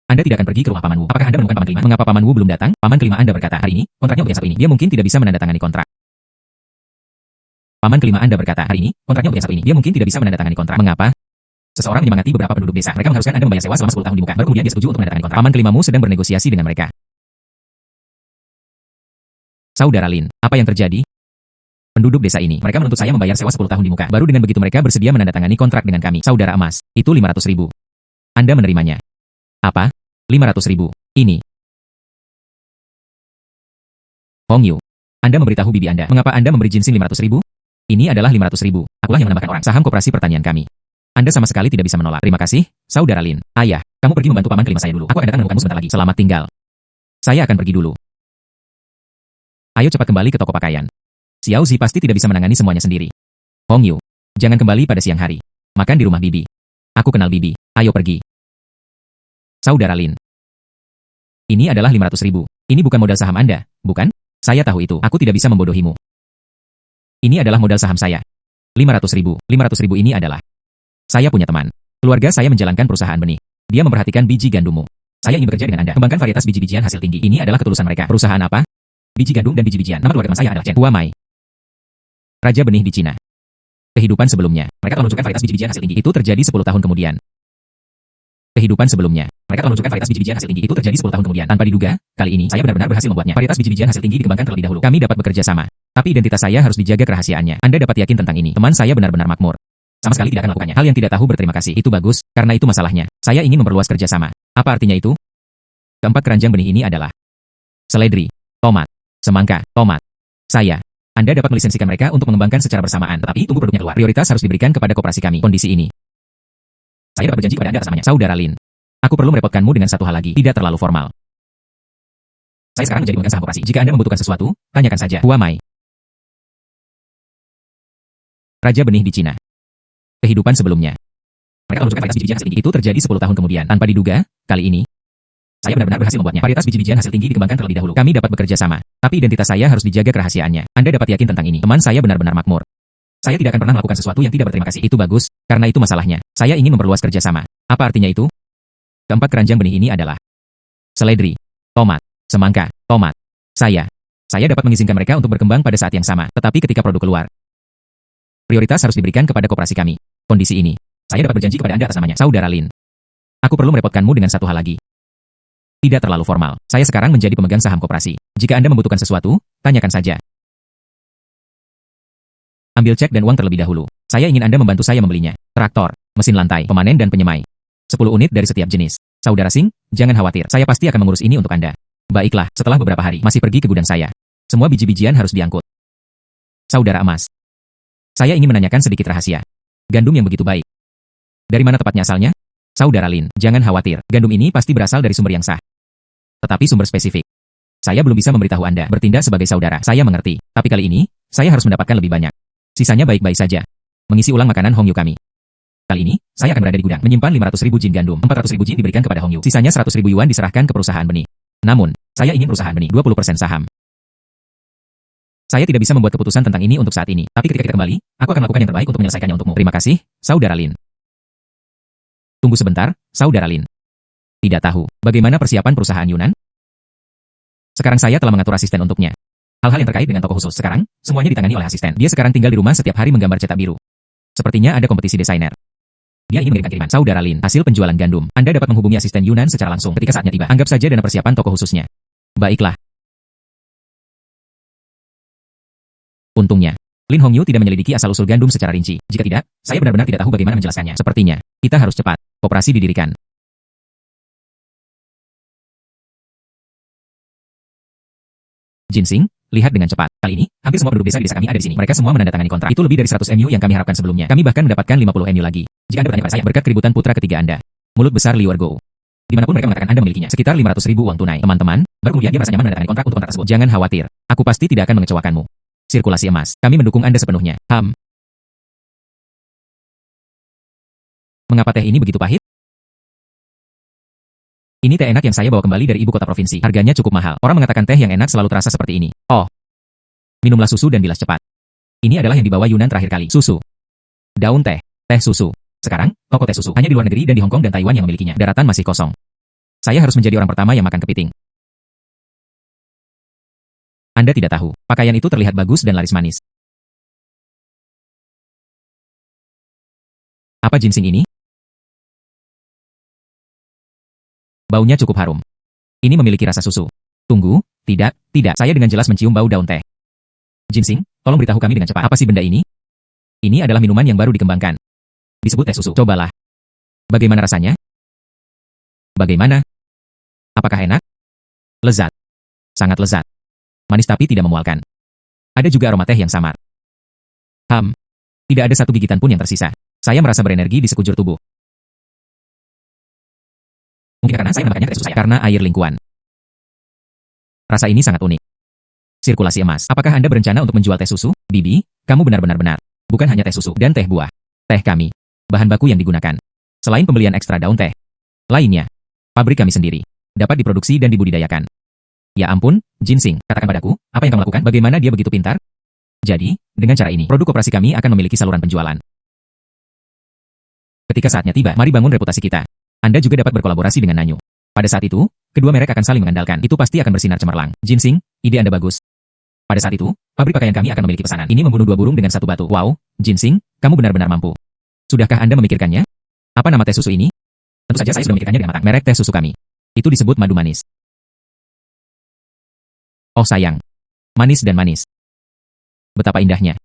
Anda tidak akan pergi ke rumah Pamanwu. Apakah Anda menemukan Paman kelima? Mengapa Pamanwu belum datang? Paman kelima Anda berkata, hari ini, kontraknya untuk yang satu ini. Dia mungkin tidak bisa menandatangani kontrak. Paman kelima Anda berkata, hari ini, kontraknya untuk yang satu ini. Dia mungkin tidak bisa menandatangani kontrak. Mengapa? Seseorang menyemangati beberapa penduduk desa. Mereka mengharuskan Anda membayar sewa selama 10 tahun di muka. Baru kemudian dia setuju untuk menandatangani kontrak. Paman kelimamu sedang bernegosiasi dengan mereka. Saudara Lin, apa yang terjadi? Penduduk desa ini, mereka menuntut saya membayar sewa 10 tahun di muka. Baru dengan begitu mereka bersedia menandatangani kontrak dengan kami. Saudara emas, itu 500.000. Anda menerimanya. Apa? 500.000. Ini. Hong Yu. Anda memberitahu bibi Anda. Mengapa Anda memberi ginseng 500.000? Ini adalah 500.000. Akulah yang menambahkan orang saham koperasi pertanian kami. Anda sama sekali tidak bisa menolak. Terima kasih, Saudara Lin. Ayah, kamu pergi membantu paman kelima saya dulu. Aku akan datang menemukanmu sebentar lagi. Selamat tinggal. Saya akan pergi dulu. Ayo cepat kembali ke toko pakaian. Xiao Zi pasti tidak bisa menangani semuanya sendiri. Hong Yu, jangan kembali pada siang hari. Makan di rumah bibi. Aku kenal bibi. Ayo pergi. Saudara Lin. Ini adalah 500.000. Ini bukan modal saham Anda, bukan? Saya tahu itu. Aku tidak bisa membodohimu. Ini adalah modal saham saya. 500.000. 500.000 ini adalah. Saya punya teman. Keluarga saya menjalankan perusahaan benih. Dia memperhatikan biji gandummu. Saya ingin bekerja dengan Anda. Kembangkan varietas biji-bijian hasil tinggi. Ini adalah ketulusan mereka. Perusahaan apa? Biji gandum dan biji-bijian. Nama keluarga teman saya adalah Chen Huamai. Raja benih di Cina. Kehidupan sebelumnya. Mereka telah menunjukkan varietas biji-bijian hasil tinggi. Itu terjadi 10 tahun kemudian. Kehidupan sebelumnya. Mereka telah menunjukkan varietas biji-bijian hasil tinggi. Itu terjadi 10 tahun kemudian. Tanpa diduga, kali ini saya benar-benar berhasil membuatnya. Varietas biji-bijian hasil tinggi dikembangkan terlebih dahulu. Kami dapat bekerja sama. Tapi identitas saya harus dijaga kerahasiaannya. Anda dapat yakin tentang ini. Teman saya benar-benar makmur. Sama sekali tidak akan melakukannya. Hal yang tidak tahu berterima kasih. Itu bagus, karena itu masalahnya. Saya ingin memperluas kerjasama. Apa artinya itu? Keempat keranjang benih ini adalah seledri, tomat, semangka, tomat. Anda dapat melisensikan mereka untuk mengembangkan secara bersamaan, tetapi tunggu produknya keluar. Prioritas harus diberikan kepada koperasi kami. Kondisi ini. Saya dapat berjanji kepada Anda atas namanya. Saudara Lin. Aku perlu merepotkanmu dengan satu hal lagi. Tidak terlalu formal. Saya sekarang menjadi pemegang saham koperasi. Jika Anda membutuhkan sesuatu, tanyakan saja. Huamai. Raja benih di Cina. Kehidupan sebelumnya. Mereka menunjukkan varietas biji-bijian hasil tinggi. Itu terjadi 10 tahun kemudian. Tanpa diduga, kali ini. Saya benar-benar berhasil membuatnya. Varietas biji-bijian hasil tinggi dikembangkan terlebih dahulu. Kami dapat bekerja sama, tapi identitas saya harus dijaga kerahasiaannya. Anda dapat yakin tentang ini. Teman saya benar-benar makmur. Saya tidak akan pernah melakukan sesuatu yang tidak berterima kasih. Itu bagus, karena itu masalahnya. Saya ingin memperluas kerjasama. Apa artinya itu? Keempat keranjang benih ini adalah seledri, tomat, semangka, tomat. Saya dapat mengizinkan mereka untuk berkembang pada saat yang sama, tetapi ketika produk keluar, prioritas harus diberikan kepada koperasi kami. Kondisi ini, saya dapat berjanji kepada Anda atas namanya, Saudara Lin. Aku perlu merepotkanmu dengan satu hal lagi. Tidak terlalu formal. Saya sekarang menjadi pemegang saham koperasi. Jika Anda membutuhkan sesuatu, tanyakan saja. Ambil cek dan uang terlebih dahulu. Saya ingin Anda membantu saya membelinya. Traktor, mesin lantai, pemanen dan penyemai. 10 unit dari setiap jenis. Saudara Singh, jangan khawatir. Saya pasti akan mengurus ini untuk Anda. Baiklah, setelah beberapa hari, masih pergi ke gudang saya. Semua biji-bijian harus diangkut. Saudara emas. Saya ingin menanyakan sedikit rahasia. Gandum yang begitu baik. Dari mana tepatnya asalnya? Saudara Lin, jangan khawatir. Gandum ini pasti berasal dari sumber yang sah. Tetapi sumber spesifik. Saya belum bisa memberitahu Anda. Bertindak sebagai saudara. Saya mengerti. Tapi kali ini, saya harus mendapatkan lebih banyak. Sisanya baik-baik saja. Mengisi ulang makanan Hongyu kami. Kali ini, saya akan berada di gudang, menyimpan 500.000 jin gandum. 400.000 jin diberikan kepada Hongyu. Sisanya 100.000 yuan diserahkan ke perusahaan benih. Namun, saya ingin perusahaan benih 20% saham. Saya tidak bisa membuat keputusan tentang ini untuk saat ini. Tapi ketika kita kembali, aku akan melakukan yang terbaik untuk menyelesaikannya untukmu. Terima kasih, Saudara Lin. Tunggu sebentar, Saudara Lin. Tidak tahu, bagaimana persiapan perusahaan Yunan? Sekarang saya telah mengatur asisten untuknya. Hal-hal yang terkait dengan toko khusus sekarang, semuanya ditangani oleh asisten. Dia sekarang tinggal di rumah setiap hari menggambar cetak biru. Sepertinya ada kompetisi desainer. Dia ingin mengirimkan kiriman. Saudara Lin, hasil penjualan gandum. Anda dapat menghubungi asisten Yunan secara langsung ketika saatnya tiba. Anggap saja dana persiapan toko khususnya. Baiklah. Untungnya, Lin Hongyu tidak menyelidiki asal-usul gandum secara rinci. Jika tidak, saya benar-benar tidak tahu bagaimana menjelaskannya. Sepertinya, kita harus cepat. Koperasi didirikan. Jinsing, lihat dengan cepat. Kali ini, hampir semua penduduk desa di desa kami ada di sini. Mereka semua menandatangani kontrak. Itu lebih dari 100 MU yang kami harapkan sebelumnya. Kami bahkan mendapatkan 50 MU lagi. Jika Anda bertanya pada saya, berkat keributan putra ketiga Anda. Mulut besar Liu Ergo. Dimanapun mereka mengatakan Anda memilikinya, sekitar 500.000 uang tunai. Teman-teman, baru kemudian dia merasa nyaman menandatangani kontrak untuk kontrak tersebut. Jangan khawatir. Aku pasti tidak akan mengecewakanmu. Sirkulasi emas. Kami mendukung Anda sepenuhnya. Mengapa teh ini begitu pahit? Ini teh enak yang saya bawa kembali dari ibu kota provinsi. Harganya cukup mahal. Orang mengatakan teh yang enak selalu terasa seperti ini. Oh. Minumlah susu dan bilas cepat. Ini adalah yang dibawa Yunan terakhir kali. Susu. Daun teh. Teh susu. Sekarang, toko teh susu hanya di luar negeri dan di Hong Kong dan Taiwan yang memilikinya. Daratan masih kosong. Saya harus menjadi orang pertama yang makan kepiting. Anda tidak tahu, pakaian itu terlihat bagus dan laris manis. Apa ginseng ini? Baunya cukup harum. Ini memiliki rasa susu. Tunggu, tidak, saya dengan jelas mencium bau daun teh. Ginseng, tolong beritahu kami dengan cepat. Apa sih benda ini? Ini adalah minuman yang baru dikembangkan. Disebut teh susu. Cobalah. Bagaimana rasanya? Bagaimana? Apakah enak? Lezat. Sangat lezat. Manis tapi tidak memualkan. Ada juga aroma teh yang samar. Tidak ada satu gigitan pun yang tersisa. Saya merasa berenergi di sekujur tubuh. Mungkin karena saya menamakannya teh susu saya. Karena air lingkuan. Rasa ini sangat unik. Sirkulasi emas. Apakah Anda berencana untuk menjual teh susu? Bibi, kamu benar-benar benar. Bukan hanya teh susu dan teh buah. Teh kami. Bahan baku yang digunakan. Selain pembelian ekstra daun teh. Lainnya. Pabrik kami sendiri. Dapat diproduksi dan dibudidayakan. Ya ampun, Ginseng, katakan padaku, apa yang kamu lakukan? Bagaimana dia begitu pintar? Jadi, dengan cara ini, produk koperasi kami akan memiliki saluran penjualan. Ketika saatnya tiba, mari bangun reputasi kita. Anda juga dapat berkolaborasi dengan Nanyu. Pada saat itu, kedua mereka akan saling mengandalkan. Itu pasti akan bersinar cemerlang. Ginseng, ide Anda bagus. Pada saat itu, pabrik pakaian kami akan memiliki pesanan. Ini membunuh dua burung dengan satu batu. Wow, Ginseng, kamu benar-benar mampu. Sudahkah Anda memikirkannya? Apa nama teh susu ini? Tentu saja saya sudah memikirkannya dengan matang. Merek teh susu kami. Itu disebut madu manis. Oh sayang. Manis dan manis. Betapa indahnya.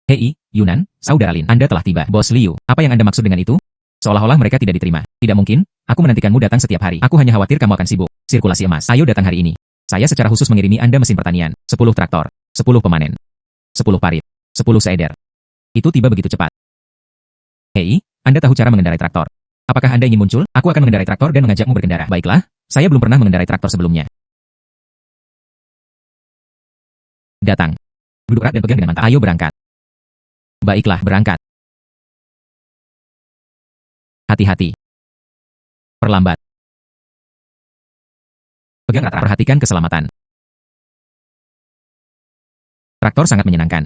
Hei, Yunan, Saudara Lin, Anda telah tiba. Bos Liu, apa yang Anda maksud dengan itu? Seolah-olah mereka tidak diterima. Tidak mungkin, aku menantikanmu datang setiap hari. Aku hanya khawatir kamu akan sibuk. Sirkulasi emas. Ayo datang hari ini. Saya secara khusus mengirimi Anda mesin pertanian. 10 traktor. 10 pemanen. 10 parit. 10 seeder. Itu tiba begitu cepat. Hei, Anda tahu cara mengendarai traktor. Apakah Anda ingin muncul? Aku akan mengendarai traktor dan mengajakmu berkendara. Baiklah, saya belum pernah mengendarai traktor sebelumnya. Datang. Duduk erat dan pegang dengan mantap. Ayo berangkat. Baiklah, berangkat. Hati-hati. Perlambat. Pegang rata. Perhatikan keselamatan. Traktor sangat menyenangkan.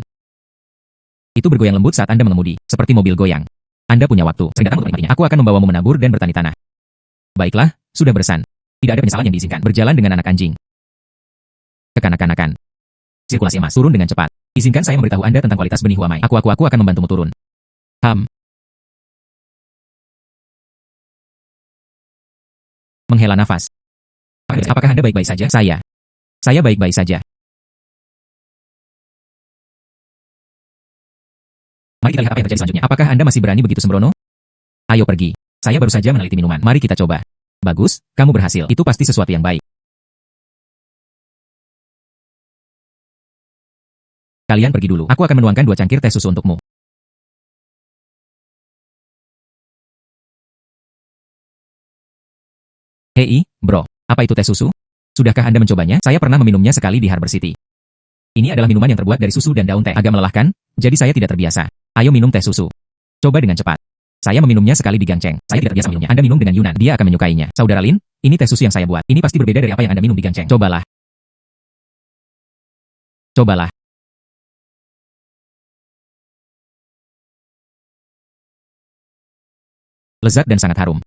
Itu bergoyang lembut saat Anda mengemudi, seperti mobil goyang. Anda punya waktu, sering datang untuk menikmatinya. Aku akan membawamu menabur dan bertani tanah. Baiklah, sudah bersan. Tidak ada penyesalan yang diizinkan. Berjalan dengan anak anjing. Kekanak-kanakan. Sirkulasi emas. Turun dengan cepat. Izinkan saya memberitahu Anda tentang kualitas benih Huamai. Aku akan membantumu turun. Menghela nafas. Apakah Anda baik-baik saja? Saya baik-baik saja. Mari kita lihat apa yang terjadi selanjutnya. Apakah Anda masih berani begitu sembrono? Ayo pergi. Saya baru saja meneliti minuman. Mari kita coba. Bagus, kamu berhasil. Itu pasti sesuatu yang baik. Kalian pergi dulu. Aku akan menuangkan 2 cangkir teh susu untukmu. Hei, bro. Apa itu teh susu? Sudahkah Anda mencobanya? Saya pernah meminumnya sekali di Harbor City. Ini adalah minuman yang terbuat dari susu dan daun teh. Agak melelahkan, jadi saya tidak terbiasa. Ayo minum teh susu. Coba dengan cepat. Saya meminumnya sekali di Gang Cheng. Saya tidak terbiasa minumnya. Anda minum dengan Yunan. Dia akan menyukainya. Saudara Lin, ini teh susu yang saya buat. Ini pasti berbeda dari apa yang Anda minum di Gang Cheng. Cobalah. Cobalah. Lezat dan sangat harum.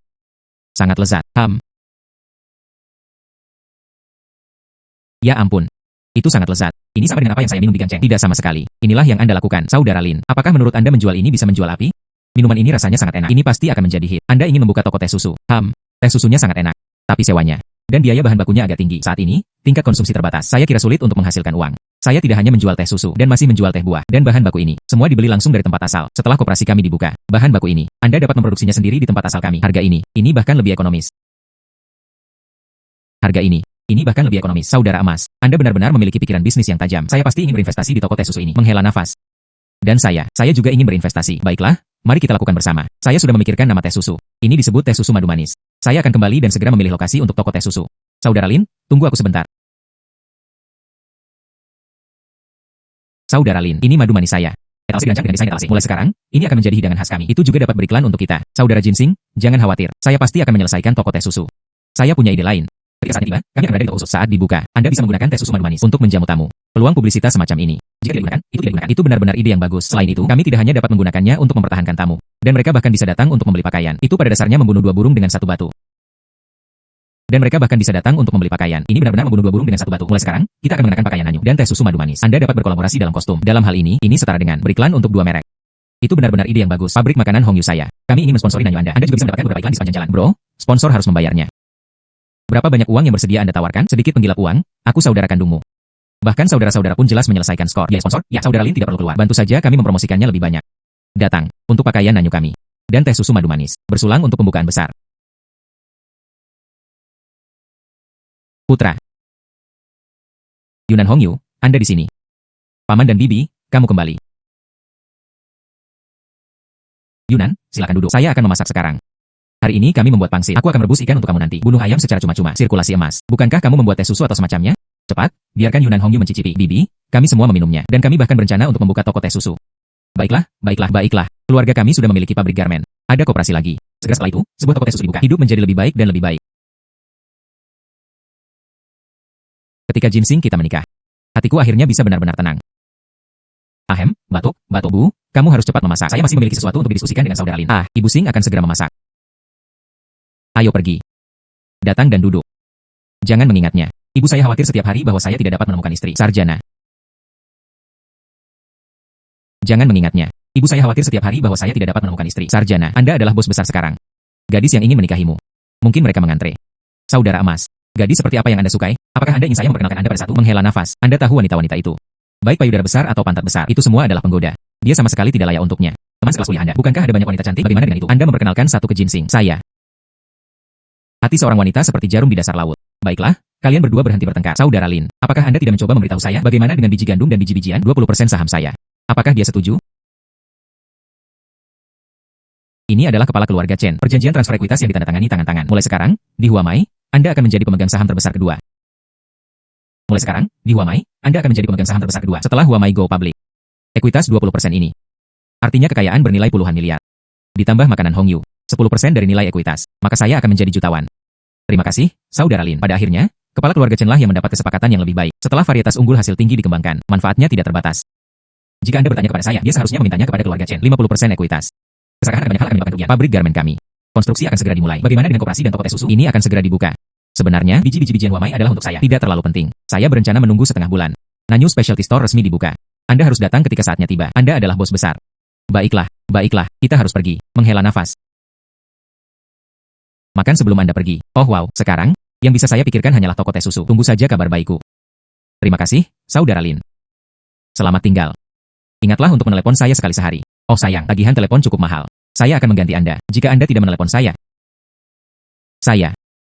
Sangat lezat. Ya ampun. Itu sangat lezat. Ini sama dengan apa yang saya minum di Gang Cheng. Tidak sama sekali. Inilah yang Anda lakukan, Saudara Lin. Apakah menurut Anda menjual ini bisa menjual api? Minuman ini rasanya sangat enak. Ini pasti akan menjadi hit. Anda ingin membuka toko teh susu. Teh susunya sangat enak. Tapi sewanya dan biaya bahan bakunya agak tinggi. Saat ini, tingkat konsumsi terbatas. Saya kira sulit untuk menghasilkan uang. Saya tidak hanya menjual teh susu dan masih menjual teh buah dan bahan baku ini. Semua dibeli langsung dari tempat asal. Setelah koperasi kami dibuka, bahan baku ini, Anda dapat memproduksinya sendiri di tempat asal kami. Harga ini bahkan lebih ekonomis. Harga ini bahkan lebih ekonomis. Saudara emas, Anda benar-benar memiliki pikiran bisnis yang tajam. Saya pasti ingin berinvestasi di toko teh susu ini. Menghela nafas. Dan saya juga ingin berinvestasi. Baiklah, mari kita lakukan bersama. Saya sudah memikirkan nama teh susu. Ini disebut teh susu madu manis. Saya akan kembali dan segera memilih lokasi untuk toko teh susu. Saudara Lin, tunggu aku sebentar. Saudara Lin, ini madu manis saya. Etalase dirancang dengan desain etalase. Mulai sekarang, ini akan menjadi hidangan khas kami. Itu juga dapat beriklan untuk kita. Saudara Jinsing, jangan khawatir. Saya pasti akan menyelesaikan toko teh susu. Saya punya ide lain. Ketika saat tiba, kami akan berada di toko khusus. Saat dibuka, Anda bisa menggunakan teh susu madu manis untuk menjamu tamu. Peluang publisitas semacam ini. Jika tidak digunakan, itu tidak digunakan. Itu benar-benar ide yang bagus. Selain itu, kami tidak hanya dapat menggunakannya untuk mempertahankan tamu. Dan mereka bahkan bisa datang untuk membeli pakaian. Itu pada dasarnya membunuh 2 burung dengan 1 batu. Dan mereka bahkan bisa datang untuk membeli pakaian. Ini benar-benar membunuh 2 burung dengan 1 batu. Mulai sekarang, kita akan mengenakan pakaian Hanyu dan teh susu madu manis. Anda dapat berkolaborasi dalam kostum. Dalam hal ini setara dengan beriklan untuk 2 merek. Itu benar-benar ide yang bagus. Pabrik makanan Hongyu saya. Kami ingin mensponsori Hanyu Anda. Anda juga bisa mendapatkan beberapa iklan di sepanjang jalan. Bro, sponsor harus membayarnya. Berapa banyak uang yang bersedia Anda tawarkan? Sedikit penggilap uang, aku saudara kandungmu. Bahkan saudara-saudara pun jelas menyelesaikan skor. Ya sponsor, ya Saudara Lin tidak perlu keluar. Bantu saja kami mempromosikannya lebih banyak. Datang, untuk pakaian Hanyu kami. Dan teh susu madu manis. Bersulang untuk pembukaan besar. Putra. Yunan Hongyu, Anda di sini. Paman dan Bibi, kamu kembali. Yunan, silakan duduk. Saya akan memasak sekarang. Hari ini kami membuat pangsit. Aku akan merebus ikan untuk kamu nanti. Bunuh ayam secara cuma-cuma. Sirkulasi emas. Bukankah kamu membuat teh susu atau semacamnya? Cepat, biarkan Yunan Hongyu mencicipi. Bibi, kami semua meminumnya. Dan kami bahkan berencana untuk membuka toko teh susu. Baiklah. Keluarga kami sudah memiliki pabrik garmen. Ada koperasi lagi. Segera setelah itu, sebuah toko teh susu dibuka. Hidup menjadi lebih baik dan lebih baik. Ketika Jinsing kita menikah, hatiku akhirnya bisa benar-benar tenang. Ahem, batuk, Bu, kamu harus cepat memasak. Saya masih memiliki sesuatu untuk didiskusikan dengan Saudara Lin. Ibu Sing akan segera memasak. Ayo pergi. Datang dan duduk. Jangan mengingatnya. Ibu saya khawatir setiap hari bahwa saya tidak dapat menemukan istri. Sarjana. Jangan mengingatnya. Ibu saya khawatir setiap hari bahwa saya tidak dapat menemukan istri. Sarjana. Anda adalah bos besar sekarang. Gadis yang ingin menikahimu. Mungkin mereka mengantre. Saudara emas. Gadis seperti apa yang Anda sukai? Apakah Anda ingin saya memperkenalkan Anda pada satu? Menghela nafas. Anda tahu wanita-wanita itu. Baik payudara besar atau pantat besar. Itu semua adalah penggoda. Dia sama sekali tidak layak untuknya. Teman sekelas kuliah Anda. Bukankah ada banyak wanita cantik? Bagaimana dengan itu? Anda memperkenalkan satu ke Jinsing. Saya. Hati seorang wanita seperti jarum di dasar laut. Baiklah, kalian berdua berhenti bertengkar. Saudara Lin, apakah Anda tidak mencoba memberitahu saya bagaimana dengan biji gandum dan biji-bijian? 20% saham saya. Apakah dia setuju? Ini adalah kepala keluarga Chen. Perjanjian transfer ekuitas yang ditandatangani tangan-tangan. Mulai sekarang, di Huamai, Anda akan menjadi pemegang saham terbesar kedua. Mulai sekarang, di Huamai, Anda akan menjadi pemegang saham terbesar kedua setelah Huamai go public. Ekuitas 20% ini. Artinya kekayaan bernilai puluhan miliar. Ditambah makanan Hongyu. 10% dari nilai ekuitas, maka saya akan menjadi jutawan. Terima kasih, Saudara Lin. Pada akhirnya, kepala keluarga Chen lah yang mendapat kesepakatan yang lebih baik. Setelah varietas unggul hasil tinggi dikembangkan, manfaatnya tidak terbatas. Jika Anda bertanya kepada saya, dia seharusnya memintanya kepada keluarga Chen. 50% ekuitas. Kesalahan banyak hal akan menyebabkan kerugian. Pabrik garmen kami. Konstruksi akan segera dimulai. Bagaimana dengan koperasi dan toko teh susu? Ini akan segera dibuka. Sebenarnya, biji-biji bijian Huamai adalah untuk saya. Tidak terlalu penting. Saya berencana menunggu setengah bulan. Nanyu Specialty Store resmi dibuka. Anda harus datang ketika saatnya tiba. Anda adalah bos besar. Baiklah, kita harus pergi. Menghela nafas. Makan sebelum Anda pergi. Oh wow, sekarang, yang bisa saya pikirkan hanyalah toko teh susu. Tunggu saja kabar baikku. Terima kasih, Saudara Lin. Selamat tinggal. Ingatlah untuk menelepon saya sekali sehari. Oh sayang, tagihan telepon cukup mahal. Saya akan mengganti Anda, jika Anda tidak menelepon saya.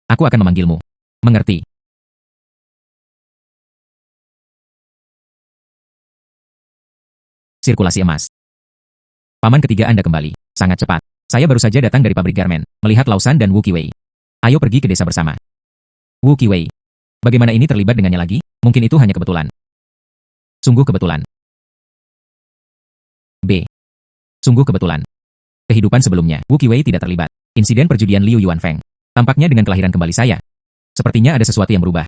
Aku akan memanggilmu. Mengerti? Sirkulasi emas. Paman ketiga Anda kembali. Sangat cepat. Saya baru saja datang dari pabrik garmen, melihat Lausan dan Wu Qiwei. Ayo pergi ke desa bersama. Wu Qiwei. Bagaimana ini terlibat dengannya lagi? Mungkin itu hanya kebetulan. Sungguh kebetulan. B. Sungguh kebetulan. Kehidupan sebelumnya, Wu Qiwei tidak terlibat. Insiden perjudian Liu Yuanfeng. Tampaknya dengan kelahiran kembali saya. Sepertinya ada sesuatu yang berubah.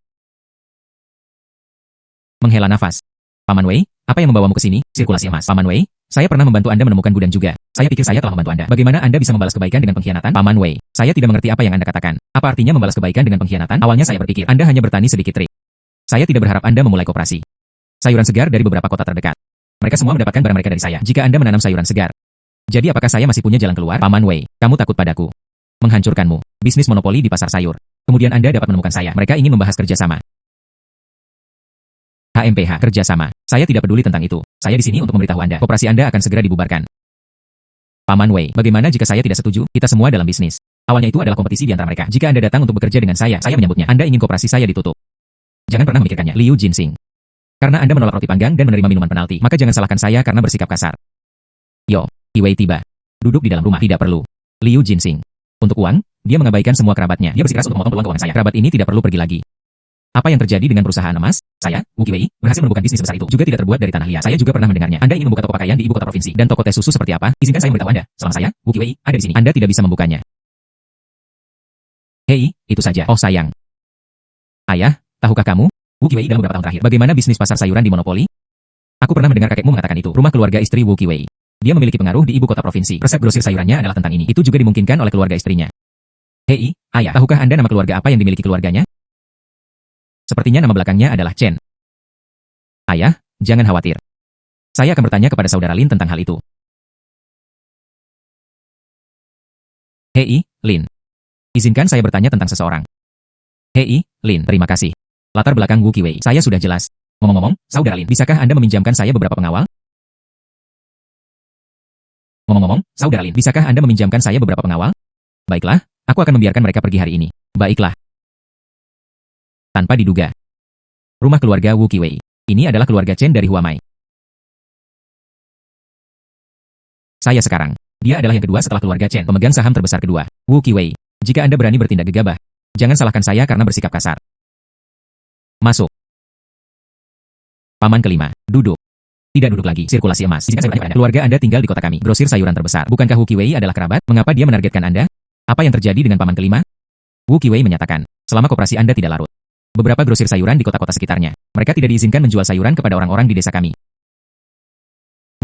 Menghela nafas. Paman Wei, apa yang membawamu ke sini? Sirkulasi emas. Paman Wei, saya pernah membantu Anda menemukan gudang juga. Saya pikir saya telah membantu Anda. Bagaimana Anda bisa membalas kebaikan dengan pengkhianatan? Paman Wei, saya tidak mengerti apa yang Anda katakan. Apa artinya membalas kebaikan dengan pengkhianatan? Awalnya saya berpikir Anda hanya bertani sedikit trik. Saya tidak berharap Anda memulai koperasi. Sayuran segar dari beberapa kota terdekat. Mereka semua mendapatkan barang mereka dari saya. Jika Anda menanam sayuran segar. Jadi apakah saya masih punya jalan keluar? Paman Wei, kamu takut padaku. Menghancurkanmu. Bisnis monopoli di pasar sayur. Kemudian Anda dapat menemukan saya. Mereka ingin membahas kerjasama. HMPH, kerjasama. Saya tidak peduli tentang itu. Saya di sini untuk memberitahu Anda. Koperasi Anda akan segera dibubarkan. Paman Wei, bagaimana jika saya tidak setuju? Kita semua dalam bisnis. Awalnya itu adalah kompetisi di antara mereka. Jika Anda datang untuk bekerja dengan saya menyambutnya. Anda ingin koperasi saya ditutup. Jangan pernah memikirkannya. Liu Jinsing. Karena Anda menolak roti panggang dan menerima minuman penalti, maka jangan salahkan saya karena bersikap kasar. Yo, Qiwei tiba. Duduk di dalam rumah. Tidak perlu. Liu Jinsing. Untuk uang, dia mengabaikan semua kerabatnya. Dia bersikeras untuk memotong peluang keuangan saya. Kerabat ini tidak perlu pergi lagi. Apa yang terjadi dengan perusahaan emas? Saya, Wu Qiwei, berhasil menemukan bisnis besar itu. Juga tidak terbuat dari tanah liat. Saya juga pernah mendengarnya. Anda ingin membuka toko pakaian di ibu kota provinsi. Dan toko teh susu seperti apa? Izinkan saya memberitahu Anda. Selama saya, Wu Qiwei, ada di sini. Anda tidak bisa membukanya. Hei, itu saja. Oh sayang. Ayah, tahukah kamu? Wu Qiwei dalam beberapa tahun terakhir. Bagaimana bisnis pasar sayuran di monopoli? Aku pernah mendengar kakekmu mengatakan itu. Rumah keluarga istri Wu Qiwei. Dia memiliki pengaruh di ibu kota provinsi. Resep grosir sayurannya adalah tentang ini. Itu juga dimungkinkan oleh keluarga istrinya. Hei, ayah, tahukah Anda nama keluarga apa yang dimiliki keluarganya? Sepertinya nama belakangnya adalah Chen. Ayah, jangan khawatir. Saya akan bertanya kepada saudara Lin tentang hal itu. Hei, Lin. Izinkan saya bertanya tentang seseorang. Hei, Lin, terima kasih. Latar belakang Wu Qiwei, saya sudah jelas. Ngomong-ngomong, saudara Lin, bisakah Anda meminjamkan saya beberapa pengawal? Ngomong-ngomong, saudara Lin, bisakah Anda meminjamkan saya beberapa pengawal? Baiklah, aku akan membiarkan mereka pergi hari ini. Baiklah. Tanpa diduga. Rumah keluarga Wu Qiwei. Ini adalah keluarga Chen dari Huamai. Saya sekarang. Dia adalah yang kedua setelah keluarga Chen, pemegang saham terbesar kedua. Wu Qiwei. Jika Anda berani bertindak gegabah, jangan salahkan saya karena bersikap kasar. Masuk. Paman kelima. Duduk. Tidak duduk lagi. Sirkulasi emas. Jika saya bertanya pada Anda, keluarga Anda tinggal di kota kami. Grosir sayuran terbesar. Bukankah Wu Qiwei adalah kerabat? Mengapa dia menargetkan Anda? Apa yang terjadi dengan paman kelima? Wu Qiwei menyatakan, selama koperasi Anda tidak larut. Beberapa grosir sayuran di kota-kota sekitarnya. Mereka tidak diizinkan menjual sayuran kepada orang-orang di desa kami.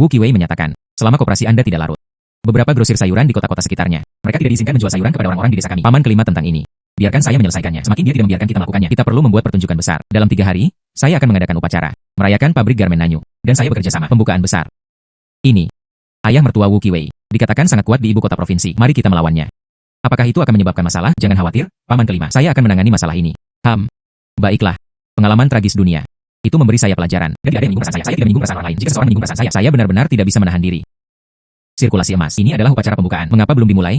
Wu Qiwei menyatakan, selama koperasi Anda tidak larut. Beberapa grosir sayuran di kota-kota sekitarnya. Mereka tidak diizinkan menjual sayuran kepada orang-orang di desa kami. Paman kelima tentang ini. Biarkan saya menyelesaikannya. Semakin dia tidak membiarkan kita melakukannya, kita perlu membuat pertunjukan besar. Dalam 3 hari, saya akan mengadakan upacara. Merayakan pabrik garmen Nanyu. Dan saya bekerja sama. Pembukaan besar. Ini. Ayah mertua Wu Qiwei. Dikatakan sangat kuat di ibu kota provinsi. Mari kita melawannya. Apakah itu akan menyebabkan masalah? Jangan khawatir, paman kelima. Saya akan menangani masalah ini. Baiklah. Pengalaman tragis dunia. Itu memberi saya pelajaran. Dan tidak ada yang menyinggung perasaan saya. Saya tidak menyinggung perasaan orang lain. Jika seseorang menyinggung perasaan saya benar-benar tidak bisa menahan diri. Sirkulasi emas. Ini adalah upacara pembukaan. Mengapa belum dimulai?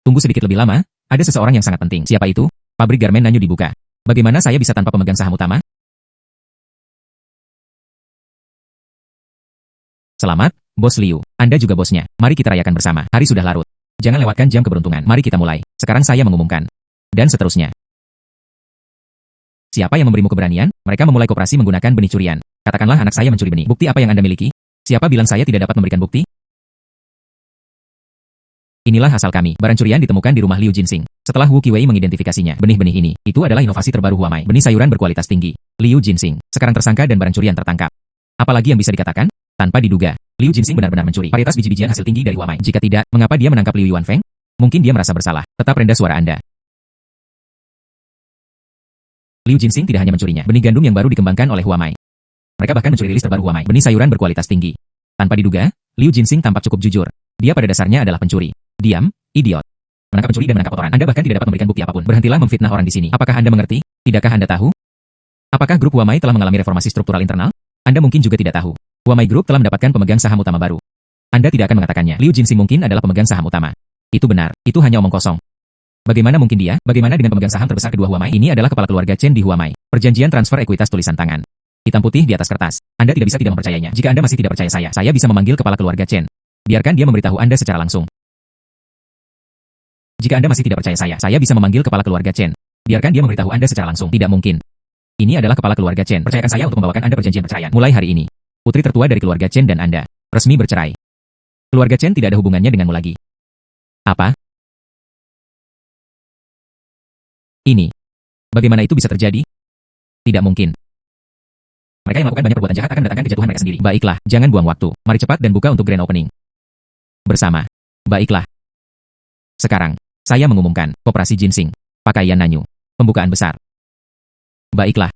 Tunggu sedikit lebih lama. Ada seseorang yang sangat penting. Siapa itu? Pabrik garmen Nanyu dibuka. Bagaimana saya bisa tanpa pemegang saham utama? Selamat, Bos Liu. Anda juga bosnya. Mari kita rayakan bersama. Hari sudah larut. Jangan lewatkan jam keberuntungan. Mari kita mulai. Sekarang saya mengumumkan. Dan seterusnya. Siapa yang memberimu keberanian? Mereka memulai koperasi menggunakan benih curian. Katakanlah anak saya mencuri benih. Bukti apa yang Anda miliki? Siapa bilang saya tidak dapat memberikan bukti? Inilah asal kami. Barang curian ditemukan di rumah Liu Jinsing. Setelah Wu Qiwei mengidentifikasinya, benih-benih ini, itu adalah inovasi terbaru Huamai. Benih sayuran berkualitas tinggi. Liu Jinsing, sekarang tersangka dan barang curian tertangkap. Apalagi yang bisa dikatakan? Tanpa diduga, Liu Jinsing benar-benar mencuri varietas biji-bijian hasil tinggi dari Huamai. Jika tidak, mengapa dia menangkap Liu Yuanfeng? Mungkin dia merasa bersalah. Tetap rendah suara Anda. Liu Jinsing tidak hanya mencurinya, benih gandum yang baru dikembangkan oleh Huamai. Mereka bahkan mencuri rilis terbaru Huamai, benih sayuran berkualitas tinggi. Tanpa diduga, Liu Jinsing tampak cukup jujur. Dia pada dasarnya adalah pencuri. Diam, idiot. Menangkap pencuri dan menangkap kotoran. Anda bahkan tidak dapat memberikan bukti apapun. Berhentilah memfitnah orang di sini. Apakah Anda mengerti? Tidakkah Anda tahu? Apakah grup Huamai telah mengalami reformasi struktural internal? Anda mungkin juga tidak tahu. Huamai Group telah mendapatkan pemegang saham utama baru. Anda tidak akan mengatakannya. Liu Jinsing mungkin adalah pemegang saham utama. Itu benar. Itu hanya omong kosong. Bagaimana mungkin dia? Bagaimana dengan pemegang saham terbesar kedua Huamai? Ini adalah kepala keluarga Chen di Huamai. Perjanjian transfer ekuitas tulisan tangan. Hitam putih di atas kertas. Anda tidak bisa tidak mempercayainya. Jika Anda masih tidak percaya saya bisa memanggil kepala keluarga Chen. Biarkan dia memberitahu Anda secara langsung. Jika Anda masih tidak percaya saya bisa memanggil kepala keluarga Chen. Biarkan dia memberitahu Anda secara langsung. Tidak mungkin. Ini adalah kepala keluarga Chen. Percayakan saya untuk membawakan Anda perjanjian perceraian. Mulai hari ini, putri tertua dari keluarga Chen dan Anda resmi bercerai. Keluarga Chen tidak ada hubungannya denganmu lagi. Apa? Ini. Bagaimana itu bisa terjadi? Tidak mungkin. Mereka yang melakukan banyak perbuatan jahat akan mendatangkan kejatuhan mereka sendiri. Baiklah, jangan buang waktu. Mari cepat dan buka untuk grand opening. Bersama. Baiklah. Sekarang, saya mengumumkan, Koperasi Jinsing. Pakaian Nanyu. Pembukaan besar. Baiklah.